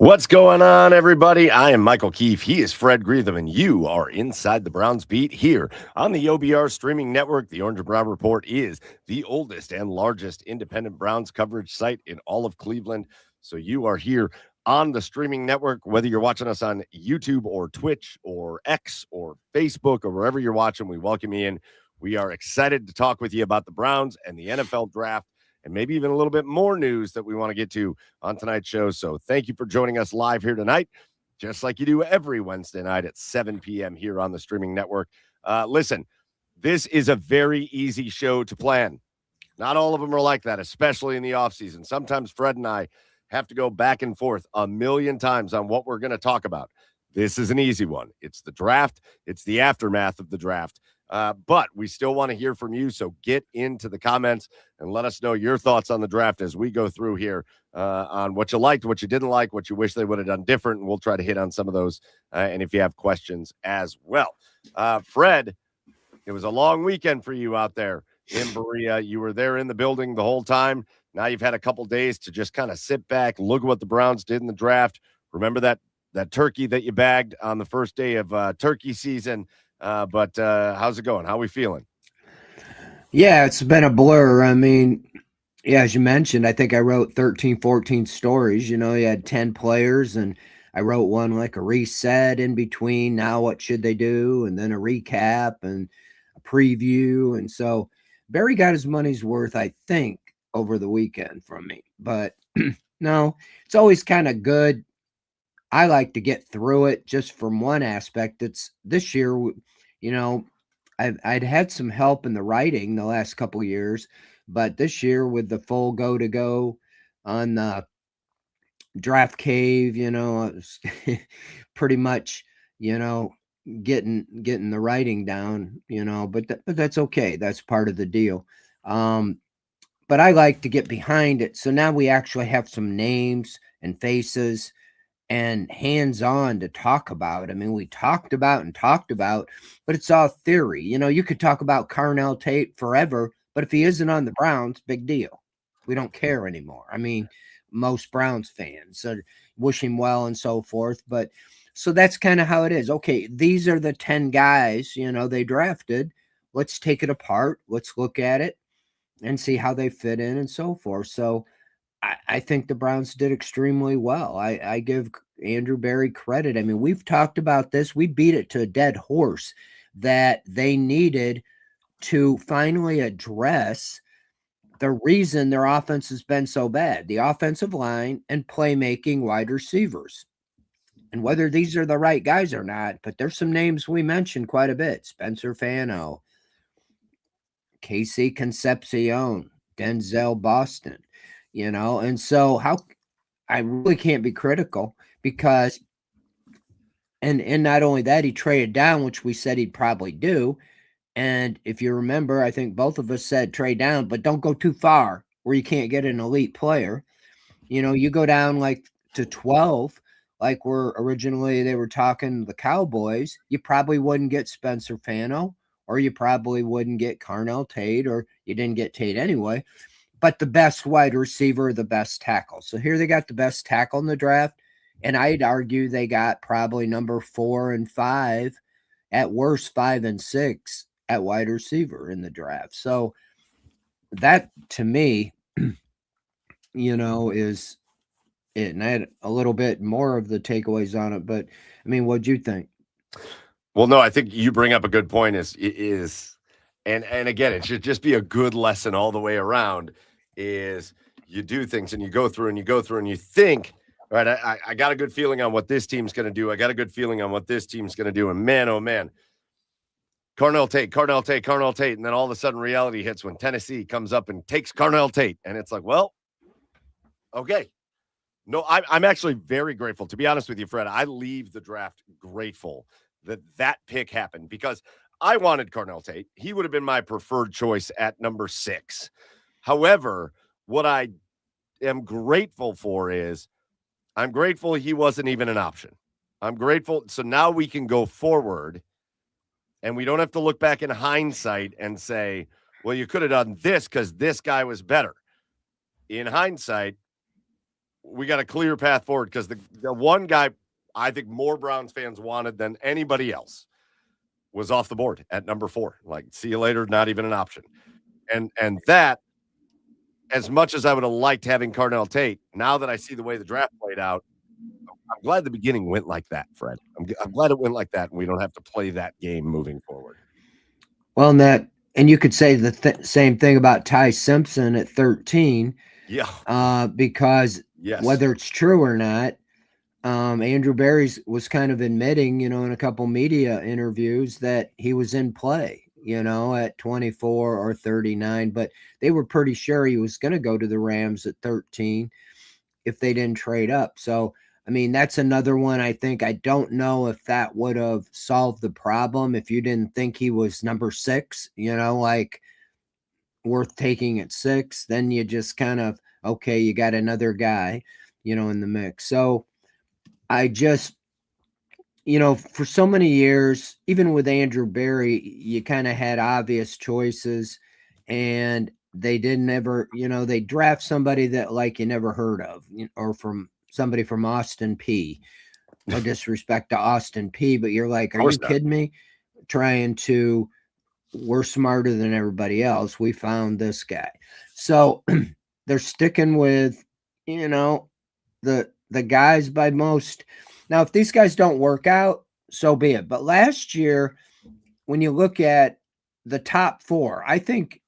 What's going on, everybody? I am Michael Keefe. He is Fred Greetham, and you are inside the Browns beat here on the OBR streaming network. The Orange and Brown Report is the oldest and largest independent Browns coverage site in all of Cleveland. So you are here on the streaming network, whether you're watching us on YouTube or Twitch or X or Facebook or wherever you're watching, we welcome you in. We are excited to talk with you about the Browns and the NFL draft, and maybe even a little bit more news that we want to get to on tonight's show. So thank you for joining us live here tonight, just like you do every Wednesday night at 7 p.m. here on the streaming network. Listen, this is a very easy show to plan. Not all of them are like that, especially in the offseason. Sometimes Fred and I have to go back and forth a million times on what we're going to talk about. This is an easy one. It's the draft. It's the aftermath of the draft. But we still want to hear from you, so get into the comments and let us know your thoughts on the draft as we go through here on what you liked, what you didn't like, what you wish they would have done different, and we'll try to hit on some of those, and if you have questions as well. Fred, it was a long weekend for you out there in Berea. You were there in the building the whole time. Now you've had a couple days to just kind of sit back, look at what the Browns did in the draft. Remember that turkey that you bagged on the first day of turkey season. But how's it going? How are we feeling? Yeah, it's been a blur. I mean, yeah, as you mentioned, I think I wrote 13, 14 stories. You had 10 players, and I wrote one like a reset in between. Now, what should they do? And then a recap and a preview. And so Barry got his money's worth, I think, over the weekend from me. But no, it's always kind of good. I like to get through it just from one aspect. It's this year, I'd had some help in the writing the last couple of years, but this year with the full go on the draft cave, I was pretty much, getting the writing down, but that's okay. That's part of the deal. But I like to get behind it. So now we actually have some names and faces and hands-on to talk about. I mean, we talked about, but it's all theory. You could talk about Carnell Tate forever, but if he isn't on the Browns, big deal. We don't care anymore. I mean, most Browns fans so wish him well and so forth. But so that's kind of how it is. Okay, these are the 10 guys, they drafted. Let's take it apart. Let's look at it and see how they fit in and so forth. So I think the Browns did extremely well. I give Andrew Barry credit. I mean, we've talked about this. We beat it to a dead horse that they needed to finally address the reason their offense has been so bad, the offensive line and playmaking wide receivers. And whether these are the right guys or not, but there's some names we mentioned quite a bit. Spencer Fano, Casey Concepcion, Denzel Boston. And so I really can't be critical because and not only that, he traded down, which we said he'd probably do. And if you remember, I think both of us said trade down, but don't go too far where you can't get an elite player. You go down like to 12, like they were talking the Cowboys, you probably wouldn't get Spencer Fano, or you probably wouldn't get Carnell Tate, or you didn't get Tate anyway. But the best wide receiver, the best tackle. So here they got the best tackle in the draft. And I'd argue they got probably number 4 and 5, at worst 5 and 6 at wide receiver in the draft. So that to me, is it. And I had a little bit more of the takeaways on it. But I mean, what'd you think? Well, no, I think you bring up a good point and again, it should just be a good lesson all the way around. Is you do things and you go through and you think, all right, I got a good feeling on what this team's going to do. I got a good feeling on what this team's going to do. And man, oh man, Carnell Tate. And then all of a sudden reality hits when Tennessee comes up and takes Carnell Tate. And it's like, well, okay. No, I'm actually very grateful. To be honest with you, Fred, I leave the draft grateful that pick happened because I wanted Carnell Tate. He would have been my preferred choice at number 6. However, what I am grateful for is I'm grateful he wasn't even an option. I'm grateful. So now we can go forward and we don't have to look back in hindsight and say, well, you could have done this because this guy was better. In hindsight, we got a clear path forward because the one guy I think more Browns fans wanted than anybody else was off the board at number 4. Like, see you later, not even an option. And that, as much as I would have liked having Cardinal Tate, now that I see the way the draft played out, I'm glad the beginning went like that, Fred. I'm glad it went like that, and we don't have to play that game moving forward. Well, and you could say the same thing about Ty Simpson at 13, Yeah. because Yes. whether it's true or not, Andrew Berry's was kind of admitting, in a couple media interviews that he was in play, at 24 or 39, but they were pretty sure he was going to go to the Rams at 13 if they didn't trade up. So, I mean, that's another one. I don't know if that would have solved the problem if you didn't think he was number 6, like worth taking at 6, then you just kind of, okay, you got another guy, in the mix. So I just, for so many years, even with Andrew Berry, you kind of had obvious choices, and they didn't ever, they draft somebody that like you never heard of, or from somebody from Austin P. No disrespect to Austin P, but you're like, are you kidding me? We're smarter than everybody else. We found this guy. So they're sticking with, the guys by most. Now, if these guys don't work out, so be it. But last year, when you look at the top 4, I think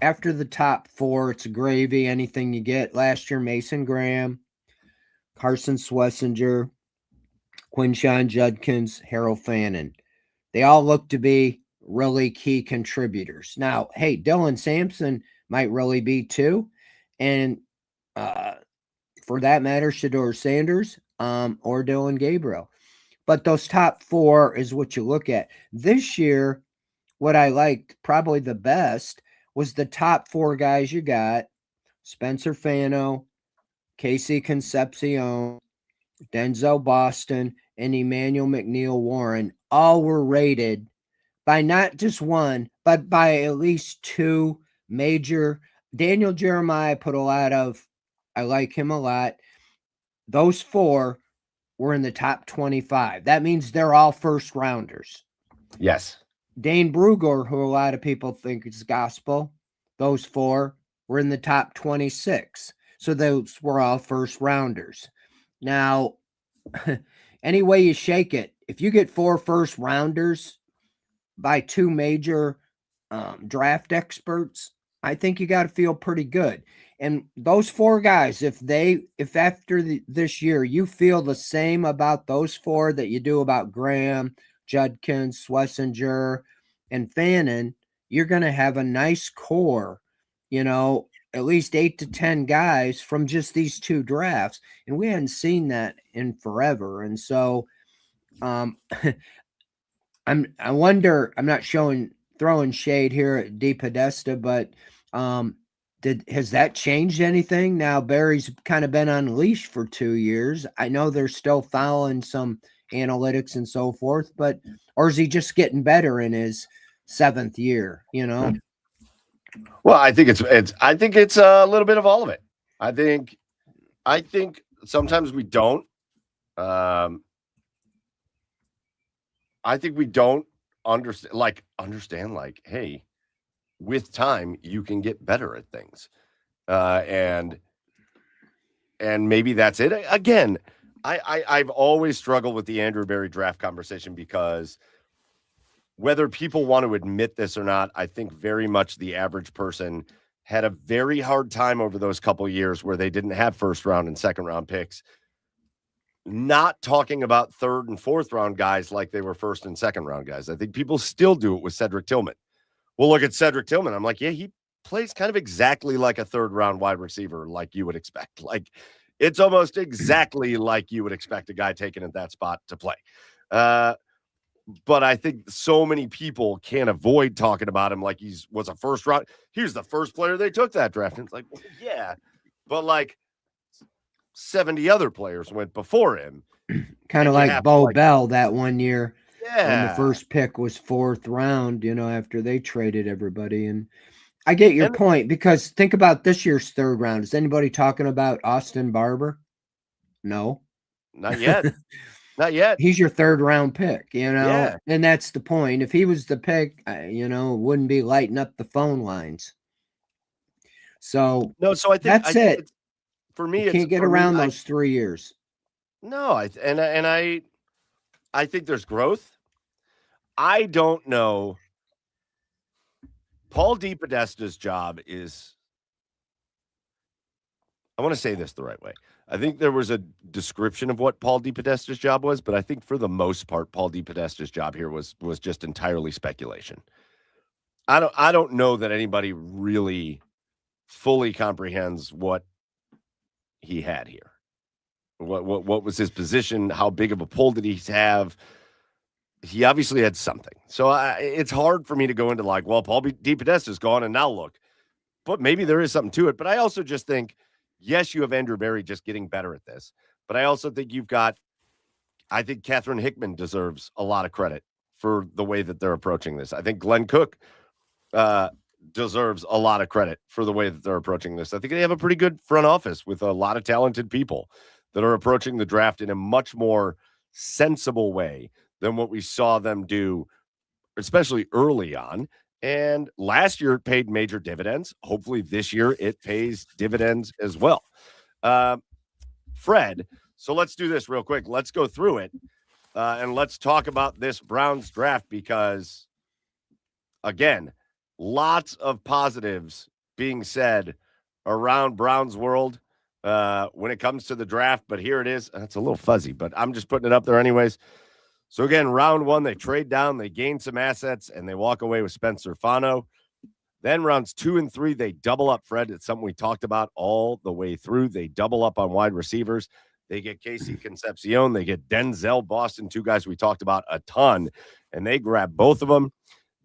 after the top 4, it's gravy, anything you get. Last year, Mason Graham, Carson Schlesinger, Quinshawn Judkins, Harold Fannin. They all look to be really key contributors. Now, hey, Dylan Sampson might really be too. And for that matter, Shedeur Sanders or Dylan Gabriel. But those top 4 is what you look at. This year, what I liked probably the best was the top 4 guys you got: Spencer Fano, Casey Concepcion, Denzel Boston, and Emmanuel McNeil Warren. All were rated by not just one, but by at least 2 major. Daniel Jeremiah put a lot of, I like him a lot. Those 4 were in the top 25. That means they're all first rounders. Yes. Dane Brugler, who a lot of people think is gospel, those 4 were in the top 26. So those were all first rounders. Now, any way you shake it, if you get 4 first rounders by 2 major draft experts, I think you got to feel pretty good. And those 4 guys, if after this year you feel the same about those 4 that you do about Graham, Judkins, Schlesinger, and Fannin, you're going to have a nice core, at least 8 to 10 guys from just these 2 drafts. And we hadn't seen that in forever. And so I wonder, I'm not throwing shade here at DePodesta, but has that changed anything? Now Barry's kind of been on leash for 2 years. I know they're still following some analytics and so forth, but or is he just getting better in his 7th year? Well, I think it's a little bit of all of it. I think sometimes we don't. I think we don't understand like, hey, with time you can get better at things. And maybe that's it. Again, I've always struggled with the Andrew Berry draft conversation because whether people want to admit this or not, I think very much the average person had a very hard time over those couple years where they didn't have first round and second round picks, not talking about third and fourth round guys like they were first and second round guys. I think people still do it with Cedric Tillman. Well, look at Cedric Tillman. I'm like, yeah, he plays kind of exactly like a third round wide receiver, like you would expect. Like, it's almost exactly like you would expect a guy taken at that spot to play. But I think so many people can't avoid talking about him like was a first round. Here's the first player they took that draft. And it's like, well, yeah, but like 70 other players went before him. Kind of like Bo Bell that one year. Yeah. When the first pick was 4th round, after they traded everybody. And I get your point, because think about this year's 3rd round. Is anybody talking about Austin Barber? No. Not yet. Not yet. He's your third round pick, Yeah. and that's the point. If he was the pick, wouldn't be lighting up the phone lines. So No, so I that's think it. it's for You me, it's can't get for me, around those 3 years. no, I think there's growth. I don't know. Paul DePodesta's job is, I want to say this the right way. I think there was a description of what Paul DePodesta's job was, but I think for the most part, Paul DePodesta's job here was just entirely speculation. I don't know that anybody really fully comprehends what he had here. What was his position? How big of a pull did he have? He obviously had something. So it's hard for me to go into like, well, Paul DePodesta's gone, and now look. But maybe there is something to it. But I also just think, yes, you have Andrew Berry just getting better at this. But I also think I think Catherine Hickman deserves a lot of credit for the way that they're approaching this. I think Glenn Cook uh, deserves a lot of credit for the way that they're approaching this. I think they have a pretty good front office with a lot of talented people that are approaching the draft in a much more sensible way than what we saw them do, especially early on. And last year it paid major dividends. Hopefully this year it pays dividends as well. Uh, Fred, so let's do this real quick. Let's go through it and let's talk about this Browns draft because, again, lots of positives being said around Browns world when it comes to the draft. But here it is. It's a little fuzzy, but I'm just putting it up there anyways. So again, round one, they trade down, they gain some assets, and they walk away with Spencer Fano. Then rounds 2 and 3, they double up, Fred. It's something we talked about all the way through. They double up on wide receivers. They get Casey Concepcion. They get Denzel Boston, two guys we talked about a ton, and they grab both of them.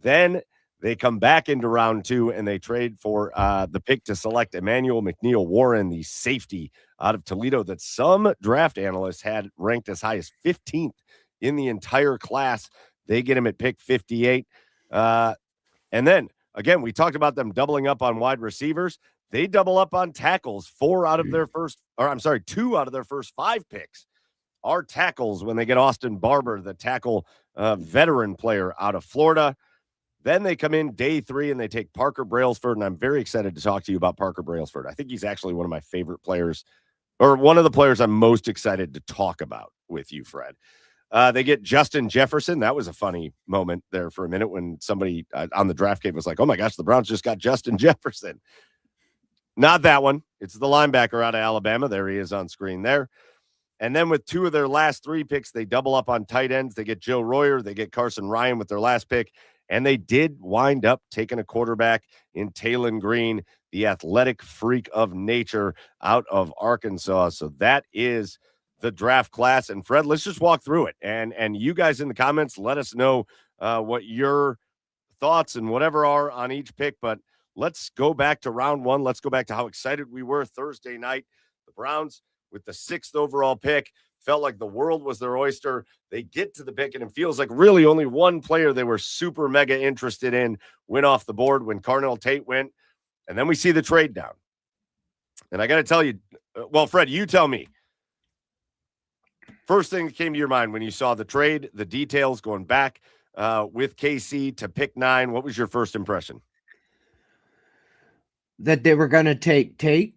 Then they come back into round 2 and they trade for the pick to select Emmanuel McNeil Warren, the safety out of Toledo that some draft analysts had ranked as high as 15th in the entire class. They get him at pick 58. And then again, we talked about them doubling up on wide receivers. They double up on tackles. 2 out of their first 5 picks are tackles when they get Austin Barber, the tackle veteran player out of Florida. Then they come in day 3 and they take Parker Brailsford, and I'm very excited to talk to you about Parker Brailsford. I think he's actually one of my favorite players, or one of the players I'm most excited to talk about with you, Fred. They get Justin Jefferson. That was a funny moment there for a minute when somebody on the draft cave was like, oh my gosh, the Browns just got Justin Jefferson. Not that one. It's the linebacker out of Alabama. There he is on screen there. And then with 2 of their last 3 picks, they double up on tight ends. They get Joe Royer. They get Carson Ryan with their last pick. And they did wind up taking a quarterback in Taylon Green, the athletic freak of nature out of Arkansas. So that is the draft class. And Fred, let's just walk through it. And you guys in the comments, let us know what your thoughts and whatever are on each pick. But let's go back to round 1. Let's go back to how excited we were Thursday night. The Browns with the 6th overall pick felt like the world was their oyster. They get to the pick, and it feels like really only one player they were super mega interested in went off the board when Carnell Tate went. And then we see the trade down. And I got to tell you, well, Fred, you tell me. First thing that came to your mind when you saw the trade, the details going back with KC to pick 9, what was your first impression? That they were going to take Tate.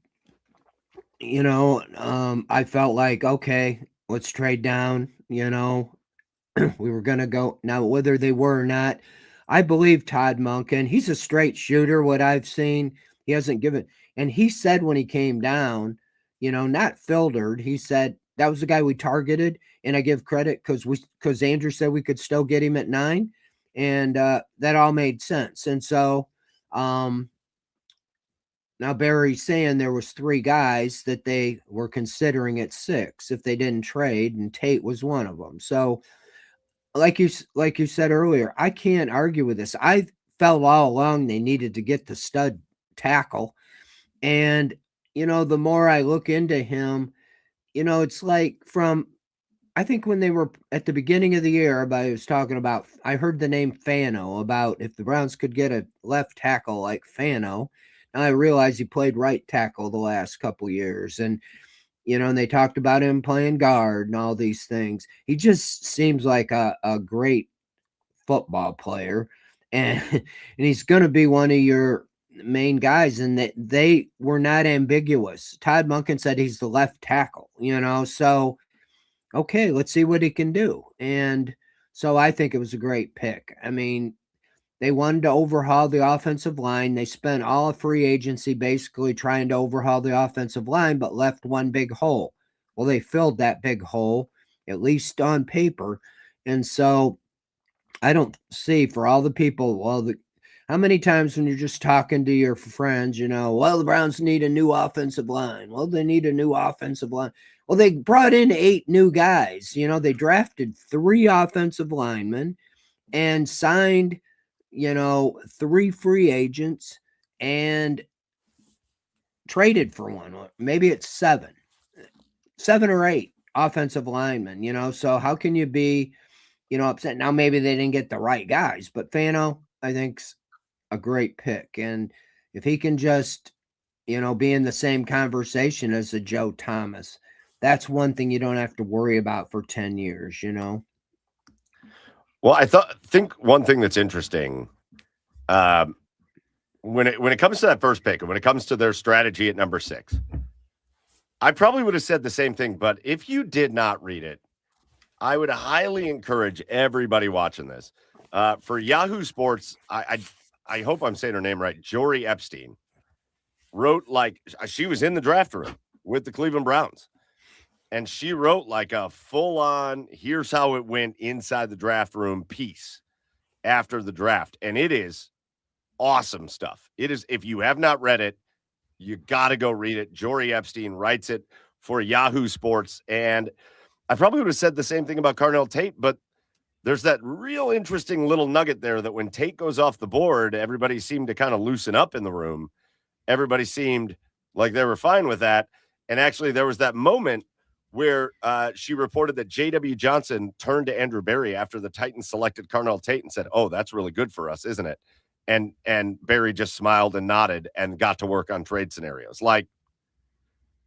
I felt like, okay, let's trade down. We were going to go. Now, whether they were or not, I believe Todd Monken. He's a straight shooter, what I've seen. He hasn't given. And he said when he came down, not filtered, he said that was the guy we targeted. And I give credit because Andrew said we could still get him at 9. And that all made sense. And so, now Barry's saying there was 3 guys that they were considering at 6 if they didn't trade, and Tate was one of them. So, like you said earlier, I can't argue with this. I felt all along they needed to get the stud tackle, and the more I look into him, it's like I think when they were at the beginning of the year, everybody was talking about. I heard the name Fano about if the Browns could get a left tackle like Fano. Now I realize he played right tackle the last couple years, and And they talked about him playing guard and all these things. He just seems like a great football player, and and he's going to be one of your main guys. And that they were not ambiguous. Todd Monken said he's the left tackle. So okay, let's see what he can do. And so I think it was a great pick. I mean, they wanted to overhaul the offensive line. They spent all of free agency basically trying to overhaul the offensive line, but left one big hole. Well, they filled that big hole, at least on paper. And so I don't see, for all the people, how many times when you're just talking to your friends, well, the Browns need a new offensive line. Well, they need a new offensive line. Well, they brought in 8 new guys. They drafted 3 offensive linemen and signed, 3 free agents and traded for one. Maybe it's 7 or 8 offensive linemen. So how can you be upset? Now maybe they didn't get the right guys, but Fano, I think's a great pick. And if he can just, be in the same conversation as a Joe Thomas, that's one thing you don't have to worry about for 10 years. Well, think one thing that's interesting, when it comes to that first pick and when it comes to their strategy at number 6, I probably would have said the same thing, but if you did not read it, I would highly encourage everybody watching this. For Yahoo Sports, I hope I'm saying her name right. Jory Epstein wrote she was in the draft room with the Cleveland Browns, and she wrote like a full-on here's how it went inside the draft room piece after the draft, and it is awesome stuff. It is. If you have not read it, you got to go read it. Jory Epstein writes it for Yahoo Sports, and I probably would have said the same thing about Carnell Tate, but there's that real interesting little nugget there that when Tate goes off the board, everybody seemed to kind of loosen up in the room. Everybody seemed like they were fine with that. And actually, there was that moment where she reported that J.W. Johnson turned to Andrew Berry after the Titans selected Carnell Tate and said, "Oh, that's really good for us, isn't it?" And Berry just smiled and nodded and got to work on trade scenarios. Like,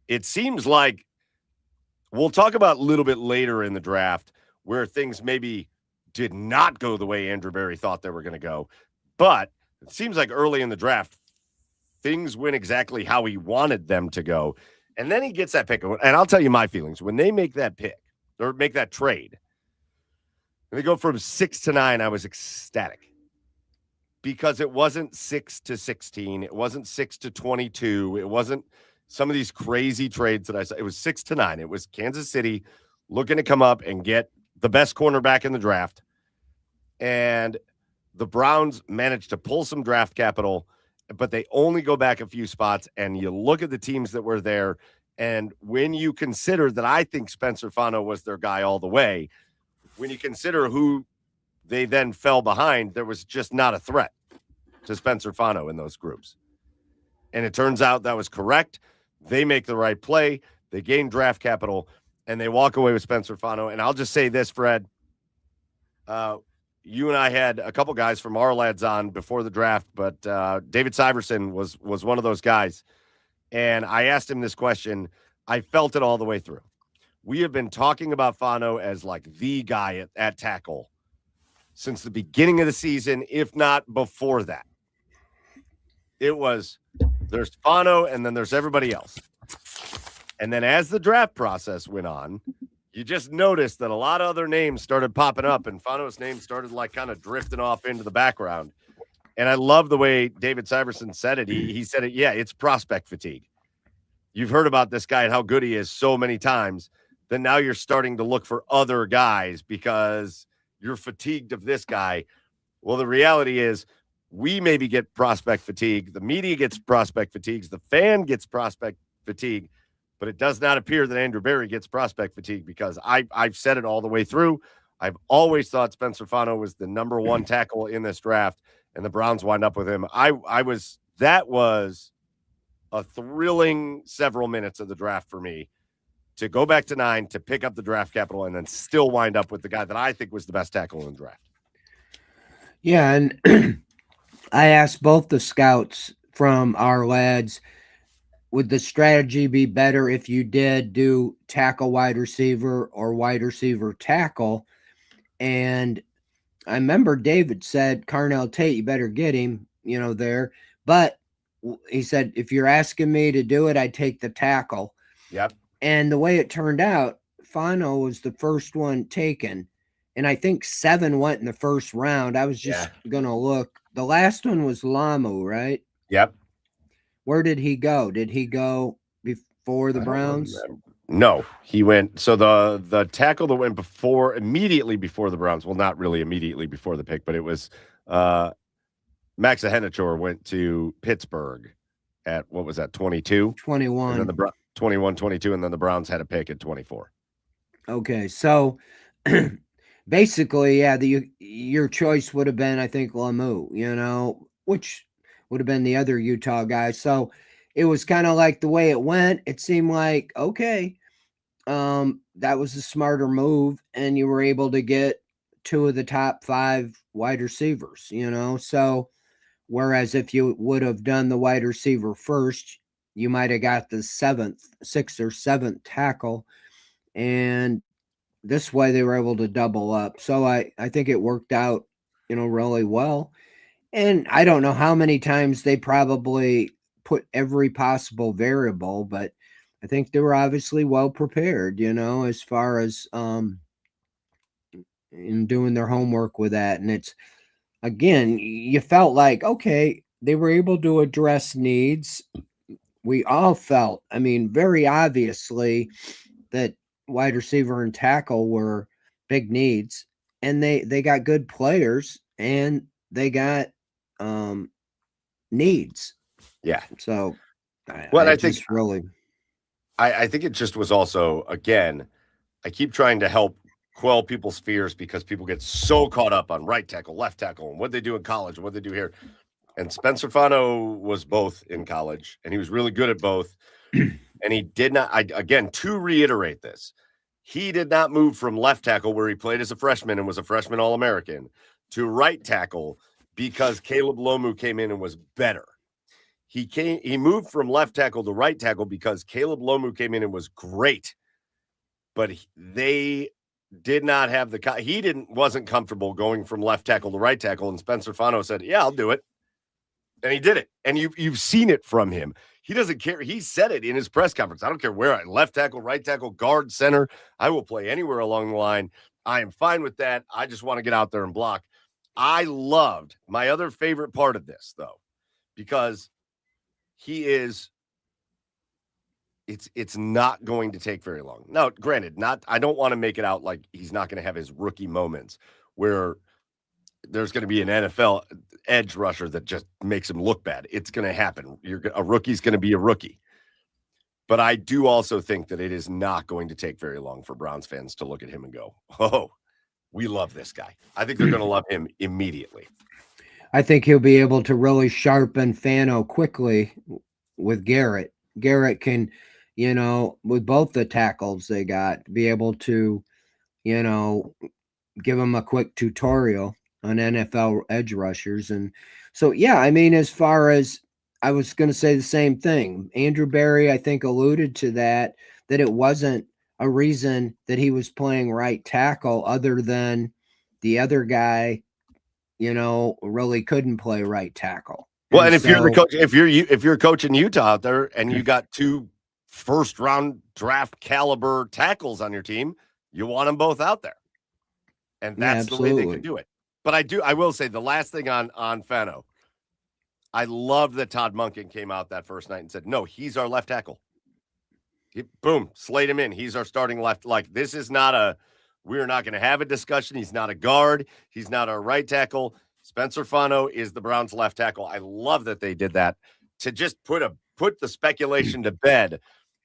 it seems like we'll talk about a little bit later in the draft where things maybe did not go the way Andrew Berry thought they were going to go. But it seems like early in the draft, things went exactly how he wanted them to go. And then he gets that pick. And I'll tell you my feelings. When they make that pick or make that trade, and they go from 6 to 9, I was ecstatic. Because it wasn't 6 to 16. It wasn't 6 to 22. It wasn't some of these crazy trades that I saw. It was 6 to 9. It was Kansas City looking to come up and get the best cornerback in the draft. And the Browns managed to pull some draft capital, but they only go back a few spots. And you look at the teams that were there. And when you consider that I think Spencer Fano was their guy all the way, when you consider who they then fell behind, there was just not a threat to Spencer Fano in those groups. And it turns out that was correct. They make the right play. They gain draft capital, and they walk away with Spencer Fano. And I'll just say this, Fred. You and I had a couple guys from our lads on before the draft, but David Syverson was one of those guys. And I asked him this question. I felt it all the way through. We have been talking about Fano as like the guy at tackle since the beginning of the season, if not before that. It was, there's Fano, and then there's everybody else. And then as the draft process went on, you just noticed that a lot of other names started popping up, and Fano's name started like kind of drifting off into the background. And I love the way David Syverson said it. He said it, yeah, it's prospect fatigue. You've heard about this guy and how good he is so many times. Then now you're starting to look for other guys because you're fatigued of this guy. Well, the reality is we maybe get prospect fatigue. The media gets prospect fatigue. The fan gets prospect fatigue. But it does not appear that Andrew Berry gets prospect fatigue because I've said it all the way through. I've always thought Spencer Fano was the number one tackle in this draft, and the Browns wind up with him. That was a thrilling several minutes of the draft for me to go back to 9, to pick up the draft capital, and then still wind up with the guy that I think was the best tackle in the draft. Yeah, and I asked both the scouts from our lads, would the strategy be better if you did do tackle wide receiver or wide receiver tackle? And I remember David said, Carnell Tate, you better get him, there. But he said, if you're asking me to do it, I'd take the tackle. Yep. And the way it turned out, Fano was the first one taken. And I think 7 went in the first round. I was Yeah. just going to look. The last one was Lamu, right? Yep. Where did he go? Did he go before the I don't Browns? remember. No, he went. So the tackle that went immediately before the Browns. Well, not really immediately before the pick, but it was uh, Max Ahenachor went to Pittsburgh at what was that 22, and then 21. the 21, 22, and then the Browns had a pick at 24. Okay, so basically, yeah, your choice would have been, I think, Lamu, which would have been the other Utah guy. So it was kind of like the way it went. It seemed like, okay, that was a smarter move, and you were able to get 2 of the top 5 wide receivers. So whereas if you would have done the wide receiver first, you might have got the 6th or 7th tackle, and this way they were able to double up. So I think it worked out, really well. And I don't know how many times they probably put every possible variable, but I think they were obviously well prepared, as far as in doing their homework with that. And it's, again, you felt like, okay, they were able to address needs. We all felt, I mean, very obviously that wide receiver and tackle were big needs, and they got good players, and they got um needs. Yeah. So Well, I just really I think it just was also, again, I keep trying to help quell people's fears because people get so caught up on right tackle, left tackle, and what they do in college and what they do here. And Spencer Fano was both in college, and he was really good at both. And he did not, again, to reiterate this, he did not move from left tackle, where he played as a freshman and was a freshman All American, to right tackle because Caleb Lomu came in and was better. He moved from left tackle to right tackle because Caleb Lomu came in and was great, but they did not have wasn't comfortable going from left tackle to right tackle, and Spencer Fano said, "Yeah, I'll do it." And he did it. And you've seen it from him. He doesn't care. He said it in his press conference. I don't care where left tackle, right tackle, guard, center. I will play anywhere along the line. I am fine with that. I just want to get out there and block. I loved my other favorite part of this, though, because he is it's not going to take very long. Now, granted, I don't want to make it out like he's not going to have his rookie moments where there's going to be an NFL edge rusher that just makes him look bad. It's going to happen. A rookie's going to be a rookie. But I do also think that it is not going to take very long for Browns fans to look at him and go, "Oh, we love this guy." I think they're going to love him immediately. I think he'll be able to really sharpen Fano quickly with Garrett. Garrett can, with both the tackles they got, be able to, give him a quick tutorial on NFL edge rushers. And so, yeah, I mean, as far as I was going to say the same thing, Andrew Berry, I think, alluded to that it wasn't a reason that he was playing right tackle other than the other guy, really couldn't play right tackle. Well, and if you're the coach, if you're coaching Utah out there and you got 2 first round draft caliber tackles on your team, you want them both out there. And that's the way they can do it. But I will say the last thing on Fano, I love that Todd Monken came out that first night and said, "No, he's our left tackle." Boom, slate him in. He's our starting left. Like, this is not we're not going to have a discussion. He's not a guard. He's not our right tackle. Spencer Fano is the Browns' left tackle. I love that they did that to just put the speculation to bed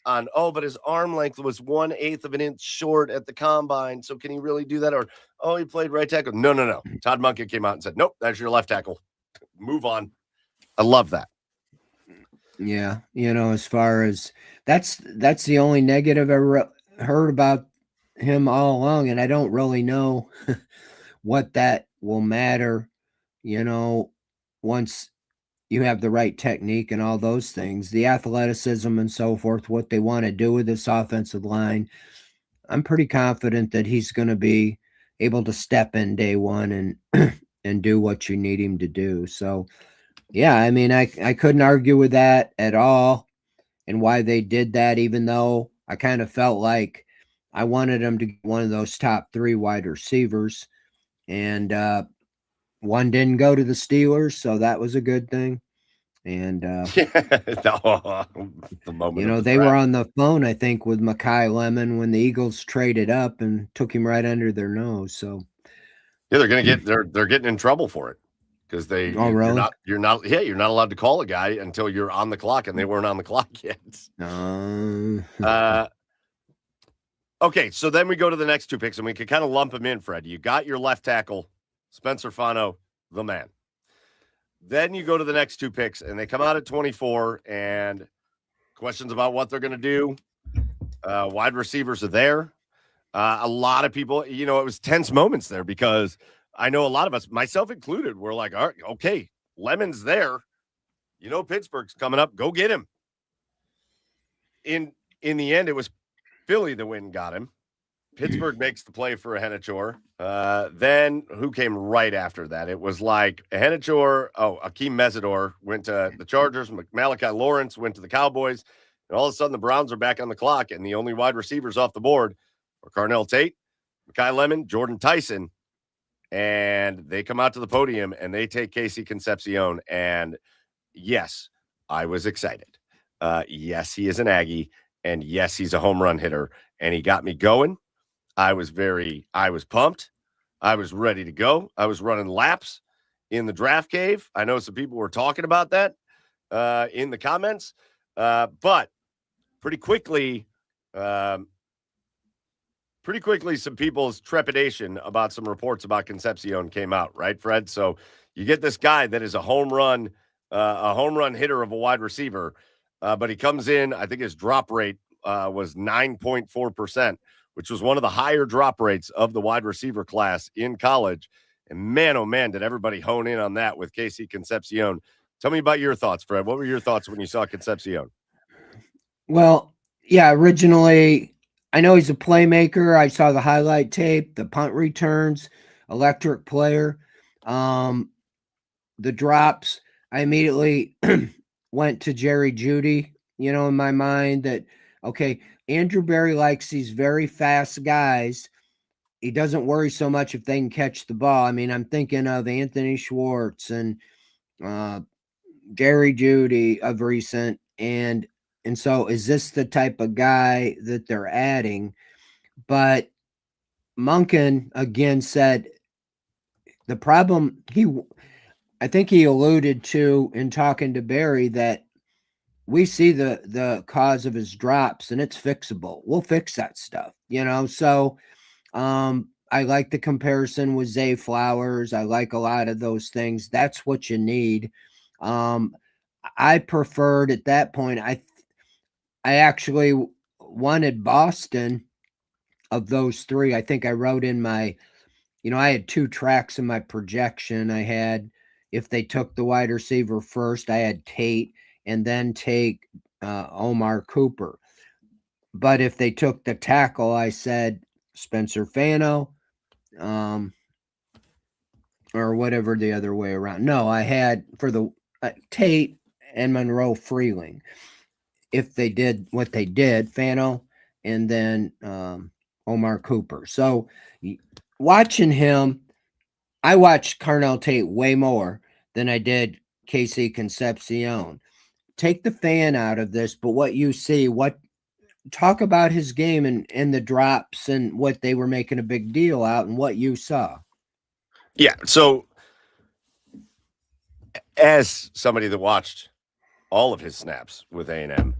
on, but his arm length was 1/8 of an inch short at the combine. So can he really do that? Or, he played right tackle. No. Todd Monken came out and said, "Nope, that's your left tackle. Move on." I love that. Yeah. As far as that's the only negative I ever heard about him all along. And I don't really know what that will matter, once you have the right technique and all those things, the athleticism and so forth, what they want to do with this offensive line, I'm pretty confident that he's going to be able to step in day one and and do what you need him to do. So, yeah, I mean, I couldn't argue with that at all and why they did that, even though I kind of felt like I wanted him to get one of those top 3 wide receivers. And one didn't go to the Steelers, so that was a good thing. And the moment of the they were draft. on the phone, I think, with Makai Lemon when the Eagles traded up and took him right under their nose. So Yeah, they're getting in trouble for it because oh, really? you're not allowed to call a guy until you're on the clock, and they weren't on the clock yet. Okay, so then we go to the next 2 picks, and we can kind of lump them in, Fred. You got your left tackle, Spencer Fano, the man. Then you go to the next 2 picks, and they come out at 24, and questions about what they're going to do. Wide receivers are there. A lot of people, it was tense moments there because I know a lot of us, myself included, were like, all right, okay, Lemon's there. Pittsburgh's coming up. Go get him. In the end, it was Philly that went and got him. Pittsburgh makes the play for a Hennichor. Then who came right after that? It was like a Hennichor. Akeem Mesidor went to the Chargers. Malachi Lawrence went to the Cowboys. And all of a sudden, the Browns are back on the clock, and the only wide receivers off the board are Carnell Tate, Makai Lemon, Jordan Tyson. And they come out to the podium, and they take Casey Concepcion. And yes, I was excited. Yes, he is an Aggie. And yes, he's a home run hitter. And he got me going. I was pumped. I was ready to go. I was running laps in the draft cave. I know some people were talking about that in the comments. But pretty quickly, some people's trepidation about some reports about Concepcion came out, right, Fred? So you get this guy that is a home run hitter of a wide receiver, but he comes in, I think his drop rate was 9.4%, which was one of the higher drop rates of the wide receiver class in college. And man, oh man, did everybody hone in on that with Casey Concepcion. Tell me about your thoughts, Fred. What were your thoughts when you saw Concepcion? Well, yeah, originally, I know he's a playmaker. I saw the highlight tape, the punt returns, electric player. The drops, I immediately went to Jerry Jeudy, in my mind that, okay, Andrew Berry likes these very fast guys. He doesn't worry so much if they can catch the ball. I mean, I'm thinking of Anthony Schwartz and Jerry Jeudy of recent. And so is this the type of guy that they're adding? But Monken again said the problem I think he alluded to in talking to Barry that we see the cause of his drops and it's fixable. We'll fix that stuff, So I like the comparison with Zay Flowers. I like a lot of those things. That's what you need. I preferred at that point. I actually wanted Boston of those 3. I think I wrote in my, I had 2 tracks in my projection. I had, if they took the wide receiver first, I had Tate and then take Omar Cooper. But if they took the tackle, I said Spencer Fano, or whatever the other way around. No, I had for the Tate and Monroe Freeling. If they did what they did, Fano and then Omar Cooper. So watching him, I watched Carnell Tate way more than I did Casey Concepcion. Take the fan out of this, but what you see, talk about his game and the drops and what they were making a big deal out and what you saw. Yeah, so as somebody that watched all of his snaps with A&M,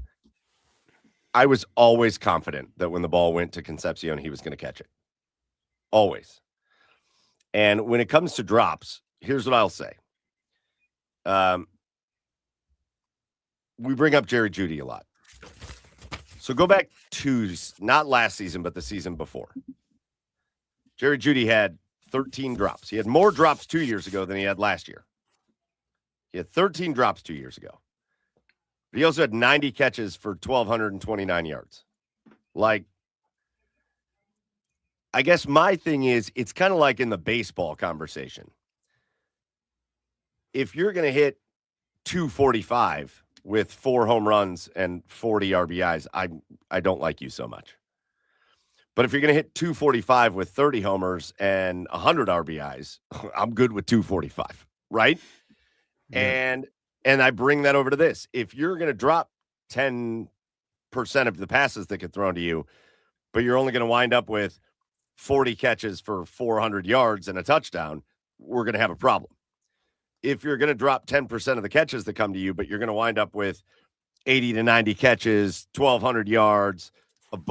I was always confident that when the ball went to Concepcion, he was going to catch it. Always. And when it comes to drops, here's what I'll say. We bring up Jerry Jeudy a lot. So go back to not last season, but the season before. Jerry Jeudy had 13 drops. He had more drops 2 years ago than he had last year. He had 13 drops 2 years ago. But he also had 90 catches for 1,229 yards. Like, I guess my thing is, it's kind of like in the baseball conversation. If you're going to hit 245 with 4 home runs and 40 RBIs, I don't like you so much. But if you're going to hit 245 with 30 homers and 100 RBIs, I'm good with 245, right? Yeah. And I bring that over to this. If you're going to drop 10% of the passes that get thrown to you, but you're only going to wind up with 40 catches for 400 yards and a touchdown, we're going to have a problem. If you're going to drop 10% of the catches that come to you, but you're going to wind up with 80 to 90 catches, 1,200 yards,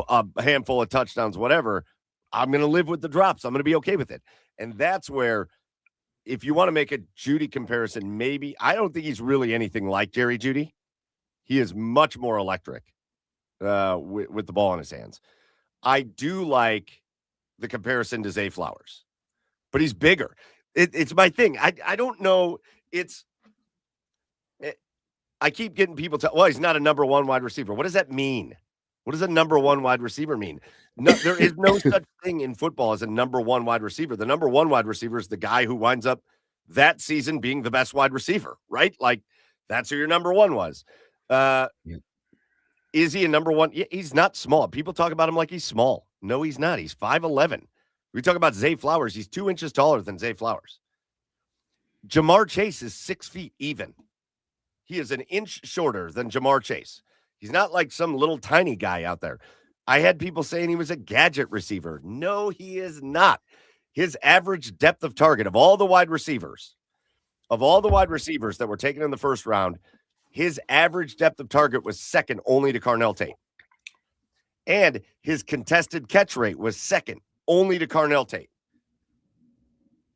a handful of touchdowns, whatever, I'm going to live with the drops. I'm going to be okay with it. And that's where, if you want to make a Judy comparison, maybe I don't think he's really anything like Jerry Jeudy. He is much more electric with the ball in his hands. I do like the comparison to Zay Flowers, but he's bigger. It's my thing. I don't know. I keep getting people well, he's not a number one wide receiver. What does that mean? What does a number one wide receiver mean? No, there is no such thing in football as a number one wide receiver. The number one wide receiver is the guy who winds up that season being the best wide receiver, right? Like, that's who your number one was. Yeah. Is he a number one? Yeah, he's not small. People talk about him like he's small. No, he's not. He's 5'11". We talk about Zay Flowers. He's 2 inches taller than Zay Flowers. Jamar Chase is 6 feet even. He is an inch shorter than Jamar Chase. He's not like some little tiny guy out there. I had people saying he was a gadget receiver. No, he is not. His average depth of target of all the wide receivers that were taken in the first round, his average depth of target was second only to Carnell Tate. And his contested catch rate was second only to Carnell Tate.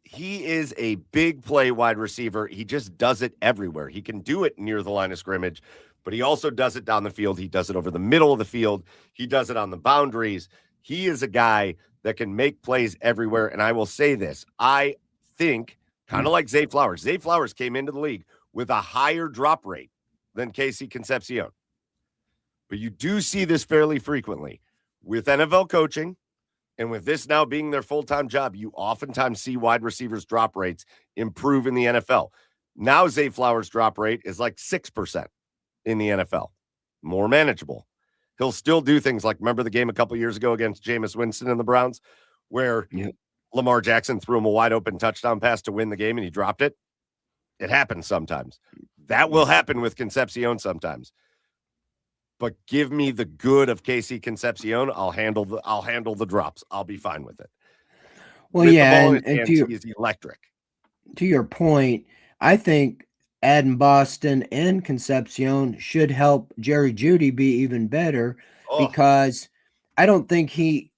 He is a big play wide receiver. He just does it everywhere. He can do it near the line of scrimmage, but he also does it down the field. He does it over the middle of the field. He does it on the boundaries. He is a guy that can make plays everywhere. And I will say this, I think, kind of like Zay Flowers. Zay Flowers came into the league with a higher drop rate than Casey Concepcion. But you do see this fairly frequently. With NFL coaching, and with this now being their full-time job, you oftentimes see wide receivers' drop rates improve in the NFL. Now Zay Flowers' drop rate is like 6% in the NFL. More manageable. He'll still do things like, remember the game a couple years ago against Jameis Winston and the Browns, where Lamar Jackson threw him a wide-open touchdown pass to win the game and he dropped it? It happens sometimes. That will happen with Concepcion sometimes. But give me the good of Casey Concepcion. I'll handle the drops. I'll be fine with it. Well, with yeah, the ball in his hands, he's electric. To your point, I think adding Boston and Concepcion should help Jerry Jeudy be even better because I don't think he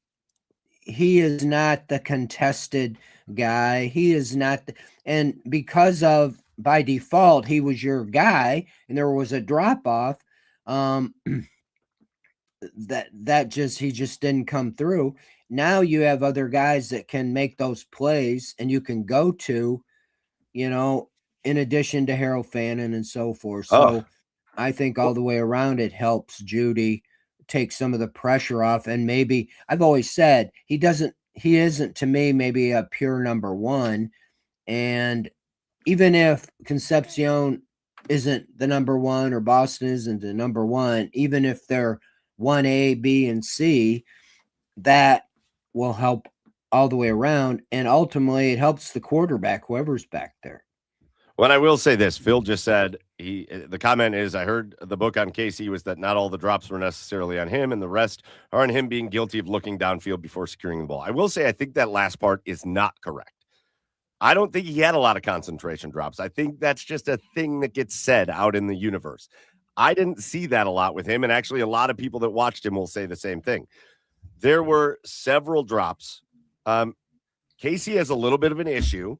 is not the contested guy. He is not, and because of by default he was your guy, and there was a drop off. That just he just didn't come through. Now you have other guys that can make those plays, and you can go to, in addition to Harold Fannin and so forth. So I think all the way around it helps Jeudy take some of the pressure off. And maybe I've always said he isn't to me maybe a pure number one. And even if Concepcion isn't the number one or Boston isn't the number one, even if they're 1A, B, and C, that will help all the way around. And ultimately it helps the quarterback, whoever's back there. Well, I will say this. Phil just said the comment is, I heard the book on Casey was that not all the drops were necessarily on him and the rest are on him being guilty of looking downfield before securing the ball. I will say I think that last part is not correct. I don't think he had a lot of concentration drops. I think that's just a thing that gets said out in the universe. I didn't see that a lot with him, and actually a lot of people that watched him will say the same thing. There were several drops. Casey has a little bit of an issue,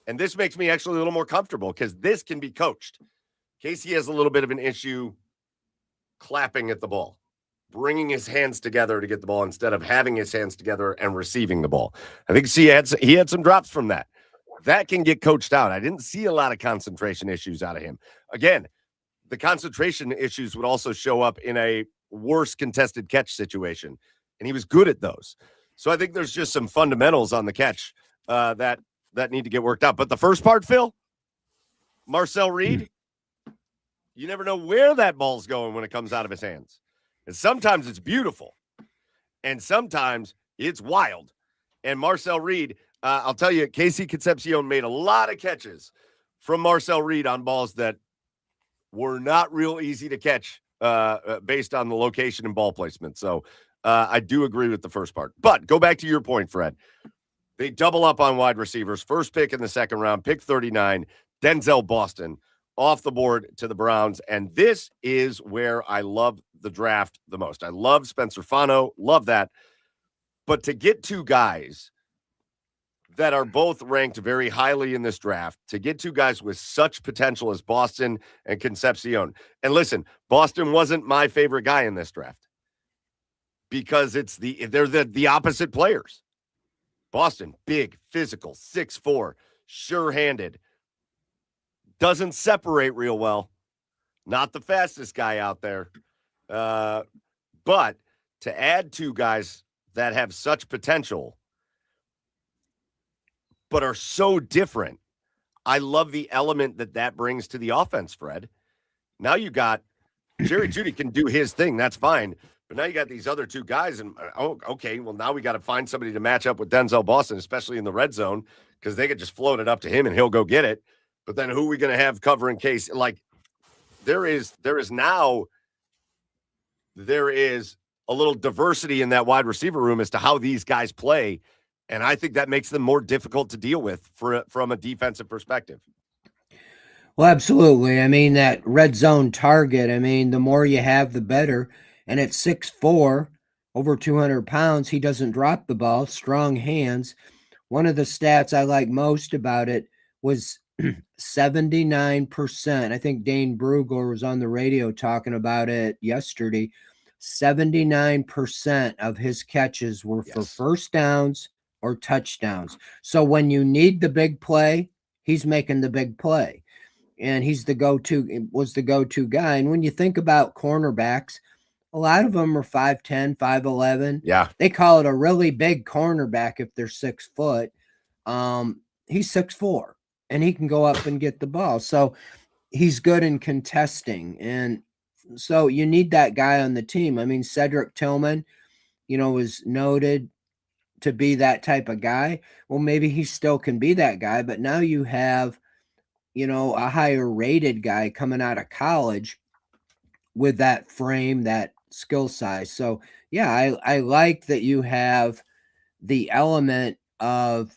and this makes me actually a little more comfortable because this can be coached. Casey has a little bit of an issue clapping at the ball, bringing his hands together to get the ball instead of having his hands together and receiving the ball. I think he had some drops from that. that can get coached out. I didn't see a lot of concentration issues out of him. Again, the concentration issues would also show up in a worse contested catch situation, and he was good at those. So I think there's just some fundamentals on the catch that need to get worked out. But the first part, Phil, Marcel Reed, you never know where that ball's going when it comes out of his hands. And sometimes it's beautiful, and sometimes it's wild. And Marcel Reed, I'll tell you, Casey Concepcion made a lot of catches from Marcel Reed on balls that were not real easy to catch based on the location and ball placement. So I do agree with the first part. But go back to your point, Fred. They double up on wide receivers. First pick in the second round, pick 39, Denzel Boston off the board to the Browns. And this is where I love the draft the most. I love Spencer Fano, love that. But to get two guys that are both ranked very highly in this draft, to get two guys with such potential as Boston and Concepcion. And listen, Boston wasn't my favorite guy in this draft because they're the opposite players. Boston, big, physical, 6'4", sure-handed, doesn't separate real well. Not the fastest guy out there. But to add two guys that have such potential but are so different, I love the element that brings to the offense, Fred. Now you got Jerry Jeudy can do his thing. That's fine. But now you got these other two guys, and okay, well, now we got to find somebody to match up with Denzel Boston, especially in the red zone, because they could just float it up to him and he'll go get it. But then who are we going to have cover in case? Like, there is a little diversity in that wide receiver room as to how these guys play, and I think that makes them more difficult to deal with from a defensive perspective. Well, absolutely. I mean, that red zone target, I mean, the more you have, the better. And at 6'4", over 200 pounds, he doesn't drop the ball, strong hands. One of the stats I like most about it was 79%. I think Dane Brugler was on the radio talking about it yesterday. 79% of his catches were for first downs or touchdowns. So when you need the big play, he's making the big play. And was the go-to guy. And when you think about cornerbacks, a lot of them are 5'10", 5'11". Yeah. They call it a really big cornerback if they're 6 foot. He's 6'4", and he can go up and get the ball. So he's good in contesting. And so you need that guy on the team. I mean, Cedric Tillman, was noted to be that type of guy. Well, maybe he still can be that guy, but now you have, a higher rated guy coming out of college with that frame, that skill size. So yeah, I like that you have the element of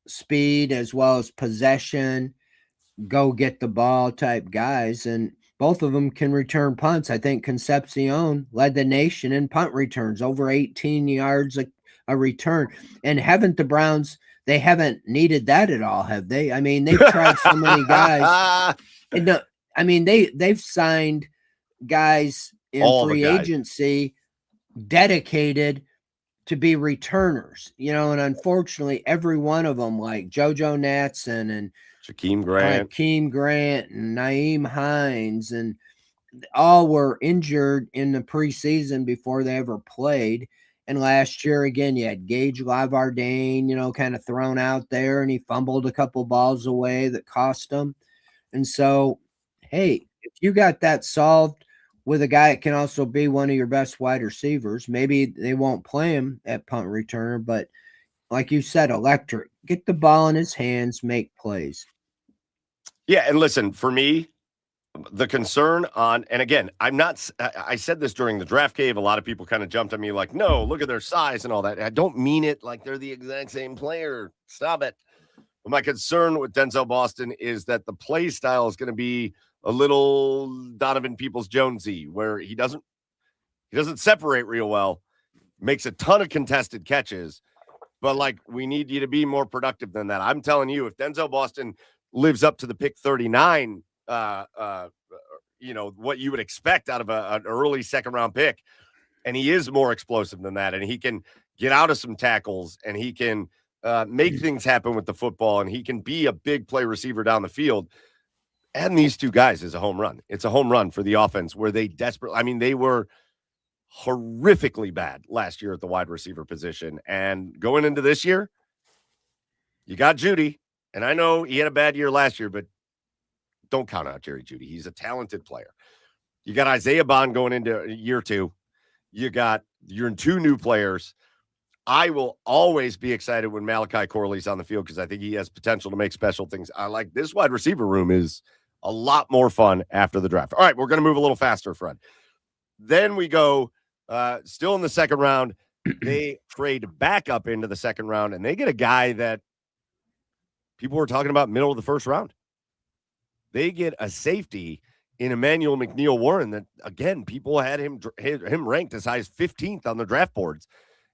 speed as well as possession, go get the ball type guys, and both of them can return punts. I think Concepcion led the nation in punt returns, over 18 yards a return. And haven't the Browns, they haven't needed that at all, have they? I mean, they've tried so many guys. And I mean, they've signed guys in free agency dedicated to be returners, and unfortunately every one of them, like JoJo Natson and Jakeem Grant and Naeem Hines, and all were injured in the preseason before they ever played. And last year, again, you had Gage Lavardane, kind of thrown out there, and he fumbled a couple balls away that cost him. And so, hey, if you got that solved with a guy that can also be one of your best wide receivers, maybe they won't play him at punt returner, but like you said, electric. Get the ball in his hands, make plays. Yeah, and listen, for me, the concern on, and again, I said this during the draft cave. A lot of people kind of jumped on me like, no, look at their size and all that. I don't mean it like they're the exact same player. Stop it. But my concern with Denzel Boston is that the play style is going to be a little Donovan Peoples-Jonesy, where he doesn't separate real well, makes a ton of contested catches, but like, we need you to be more productive than that. I'm telling you, if Denzel Boston lives up to the pick 39, what you would expect out of an early second round pick, and he is more explosive than that, and he can get out of some tackles, and he can make things happen with the football, and he can be a big play receiver down the field. Adding these two guys is a home run. It's a home run for the offense where they desperately, I mean, they were horrifically bad last year at the wide receiver position. And going into this year, you got Judy. And I know he had a bad year last year, but don't count out Jerry Judy. He's a talented player. You got Isaiah Bond going into year two. You're in two new players. I will always be excited when Malachi Corley's on the field because I think he has potential to make special things. I like this wide receiver room is a lot more fun after the draft. All right, we're going to move a little faster, Fred. Then we go still in the second round. They trade back up into the second round, and they get a guy that people were talking about middle of the first round. They get a safety in Emmanuel McNeil Warren that, again, people had him ranked as high as 15th on the draft boards.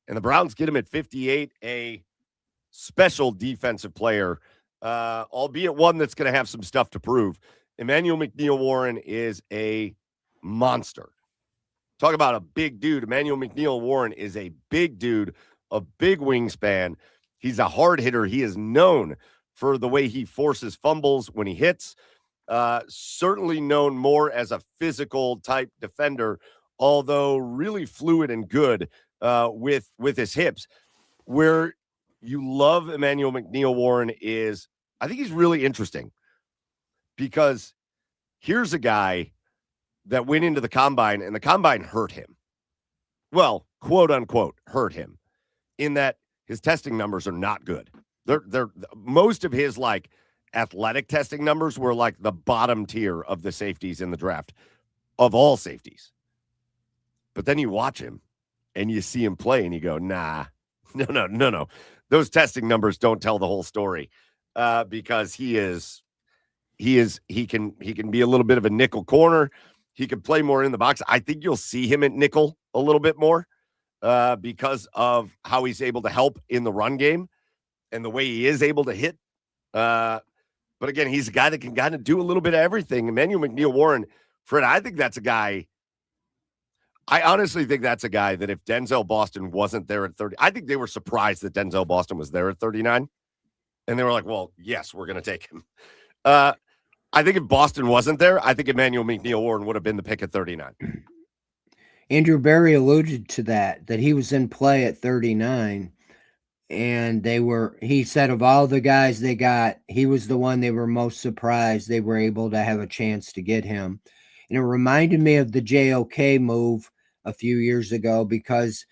And the Browns get him at 58, a special defensive player, albeit one that's going to have some stuff to prove. Emmanuel McNeil Warren is a monster. Talk about a big dude. Emmanuel McNeil Warren is a big dude, a big wingspan. He's a hard hitter. He is known for the way he forces fumbles when he hits. Certainly known more as a physical type defender, although really fluid and good with his hips. Where you love Emmanuel McNeil Warren is, I think he's really interesting because here's a guy that went into the combine and the combine hurt him. Well, quote unquote, hurt him in that his testing numbers are not good. They're most of his like athletic testing numbers were like the bottom tier of the safeties in the draft of all safeties. But then you watch him and you see him play and you go, nah, no. Those testing numbers don't tell the whole story because he can be a little bit of a nickel corner. He can play more in the box. I think you'll see him at nickel a little bit more because of how he's able to help in the run game and the way he is able to hit. But again, he's a guy that can kind of do a little bit of everything. Emmanuel McNeil Warren, Fred, I think that's a guy. I honestly think that's a guy that if Denzel Boston wasn't there at 30, I think they were surprised that Denzel Boston was there at 39. And they were like, well, yes, we're going to take him. I think if Boston wasn't there, I think Emmanuel McNeil Warren would have been the pick at 39. Andrew Berry alluded to that he was in play at 39. And he said of all the guys they got, he was the one they were most surprised they were able to have a chance to get him. And it reminded me of the JOK move a few years ago because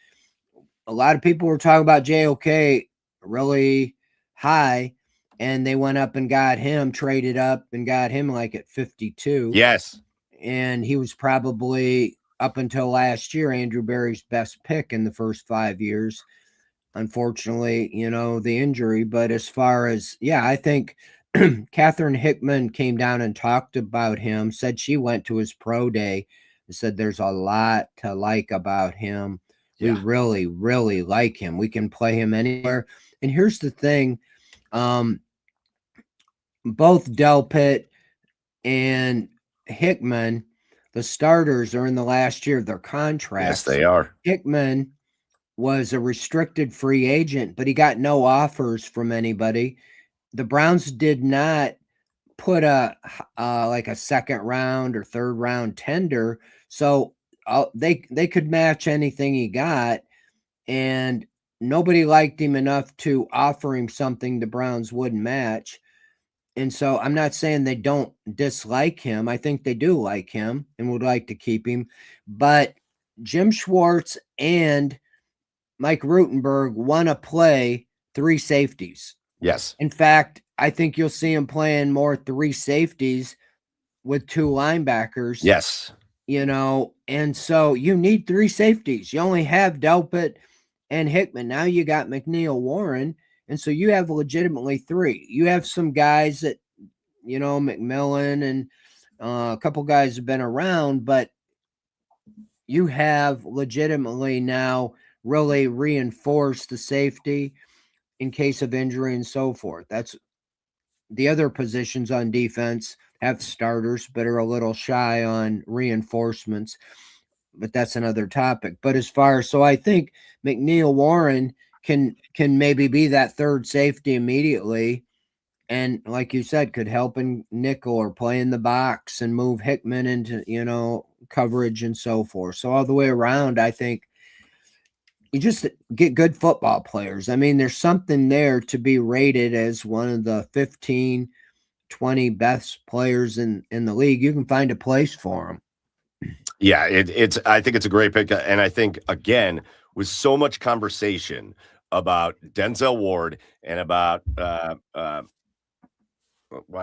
a lot of people were talking about JOK really high, and they went up and got him, traded up and got him like at 52. Yes. And he was probably, up until last year, Andrew Berry's best pick in the first 5 years. Unfortunately, the injury. But as far as, I think Catherine Hickman came down and talked about him, said she went to his pro day and said there's a lot to like about him. Yeah. We really, really like him. We can play him anywhere. And here's the thing. Both Delpit and Hickman, the starters, are in the last year of their contracts. Yes, they are. Hickman was a restricted free agent, but he got no offers from anybody. The Browns did not put a second round or third round tender, so they could match anything he got, and nobody liked him enough to offer him something the Browns wouldn't match. And so I'm not saying they don't dislike him. I think they do like him and would like to keep him. But Jim Schwartz and Mike Rutenberg want to play three safeties. Yes. In fact, I think you'll see him playing more three safeties with two linebackers. Yes. And so you need three safeties. You only have Delpit and Hickman. Now you got McNeil Warren. And so you have legitimately three. You have some guys that, McMillan and a couple guys have been around, but you have legitimately now really reinforced the safety in case of injury and so forth. That's the other positions on defense have starters, but are a little shy on reinforcements. But that's another topic. But so I think McNeil Warren can maybe be that third safety immediately, and like you said, could help in nickel or play in the box and move Hickman into coverage and so forth. So all the way around, I think you just get good football players. I mean, there's something there to be rated as one of the 15, 20 best players in the league. You can find a place for them. Yeah, it's. I think it's a great pick, and I think again with so much conversation about Denzel Ward and about why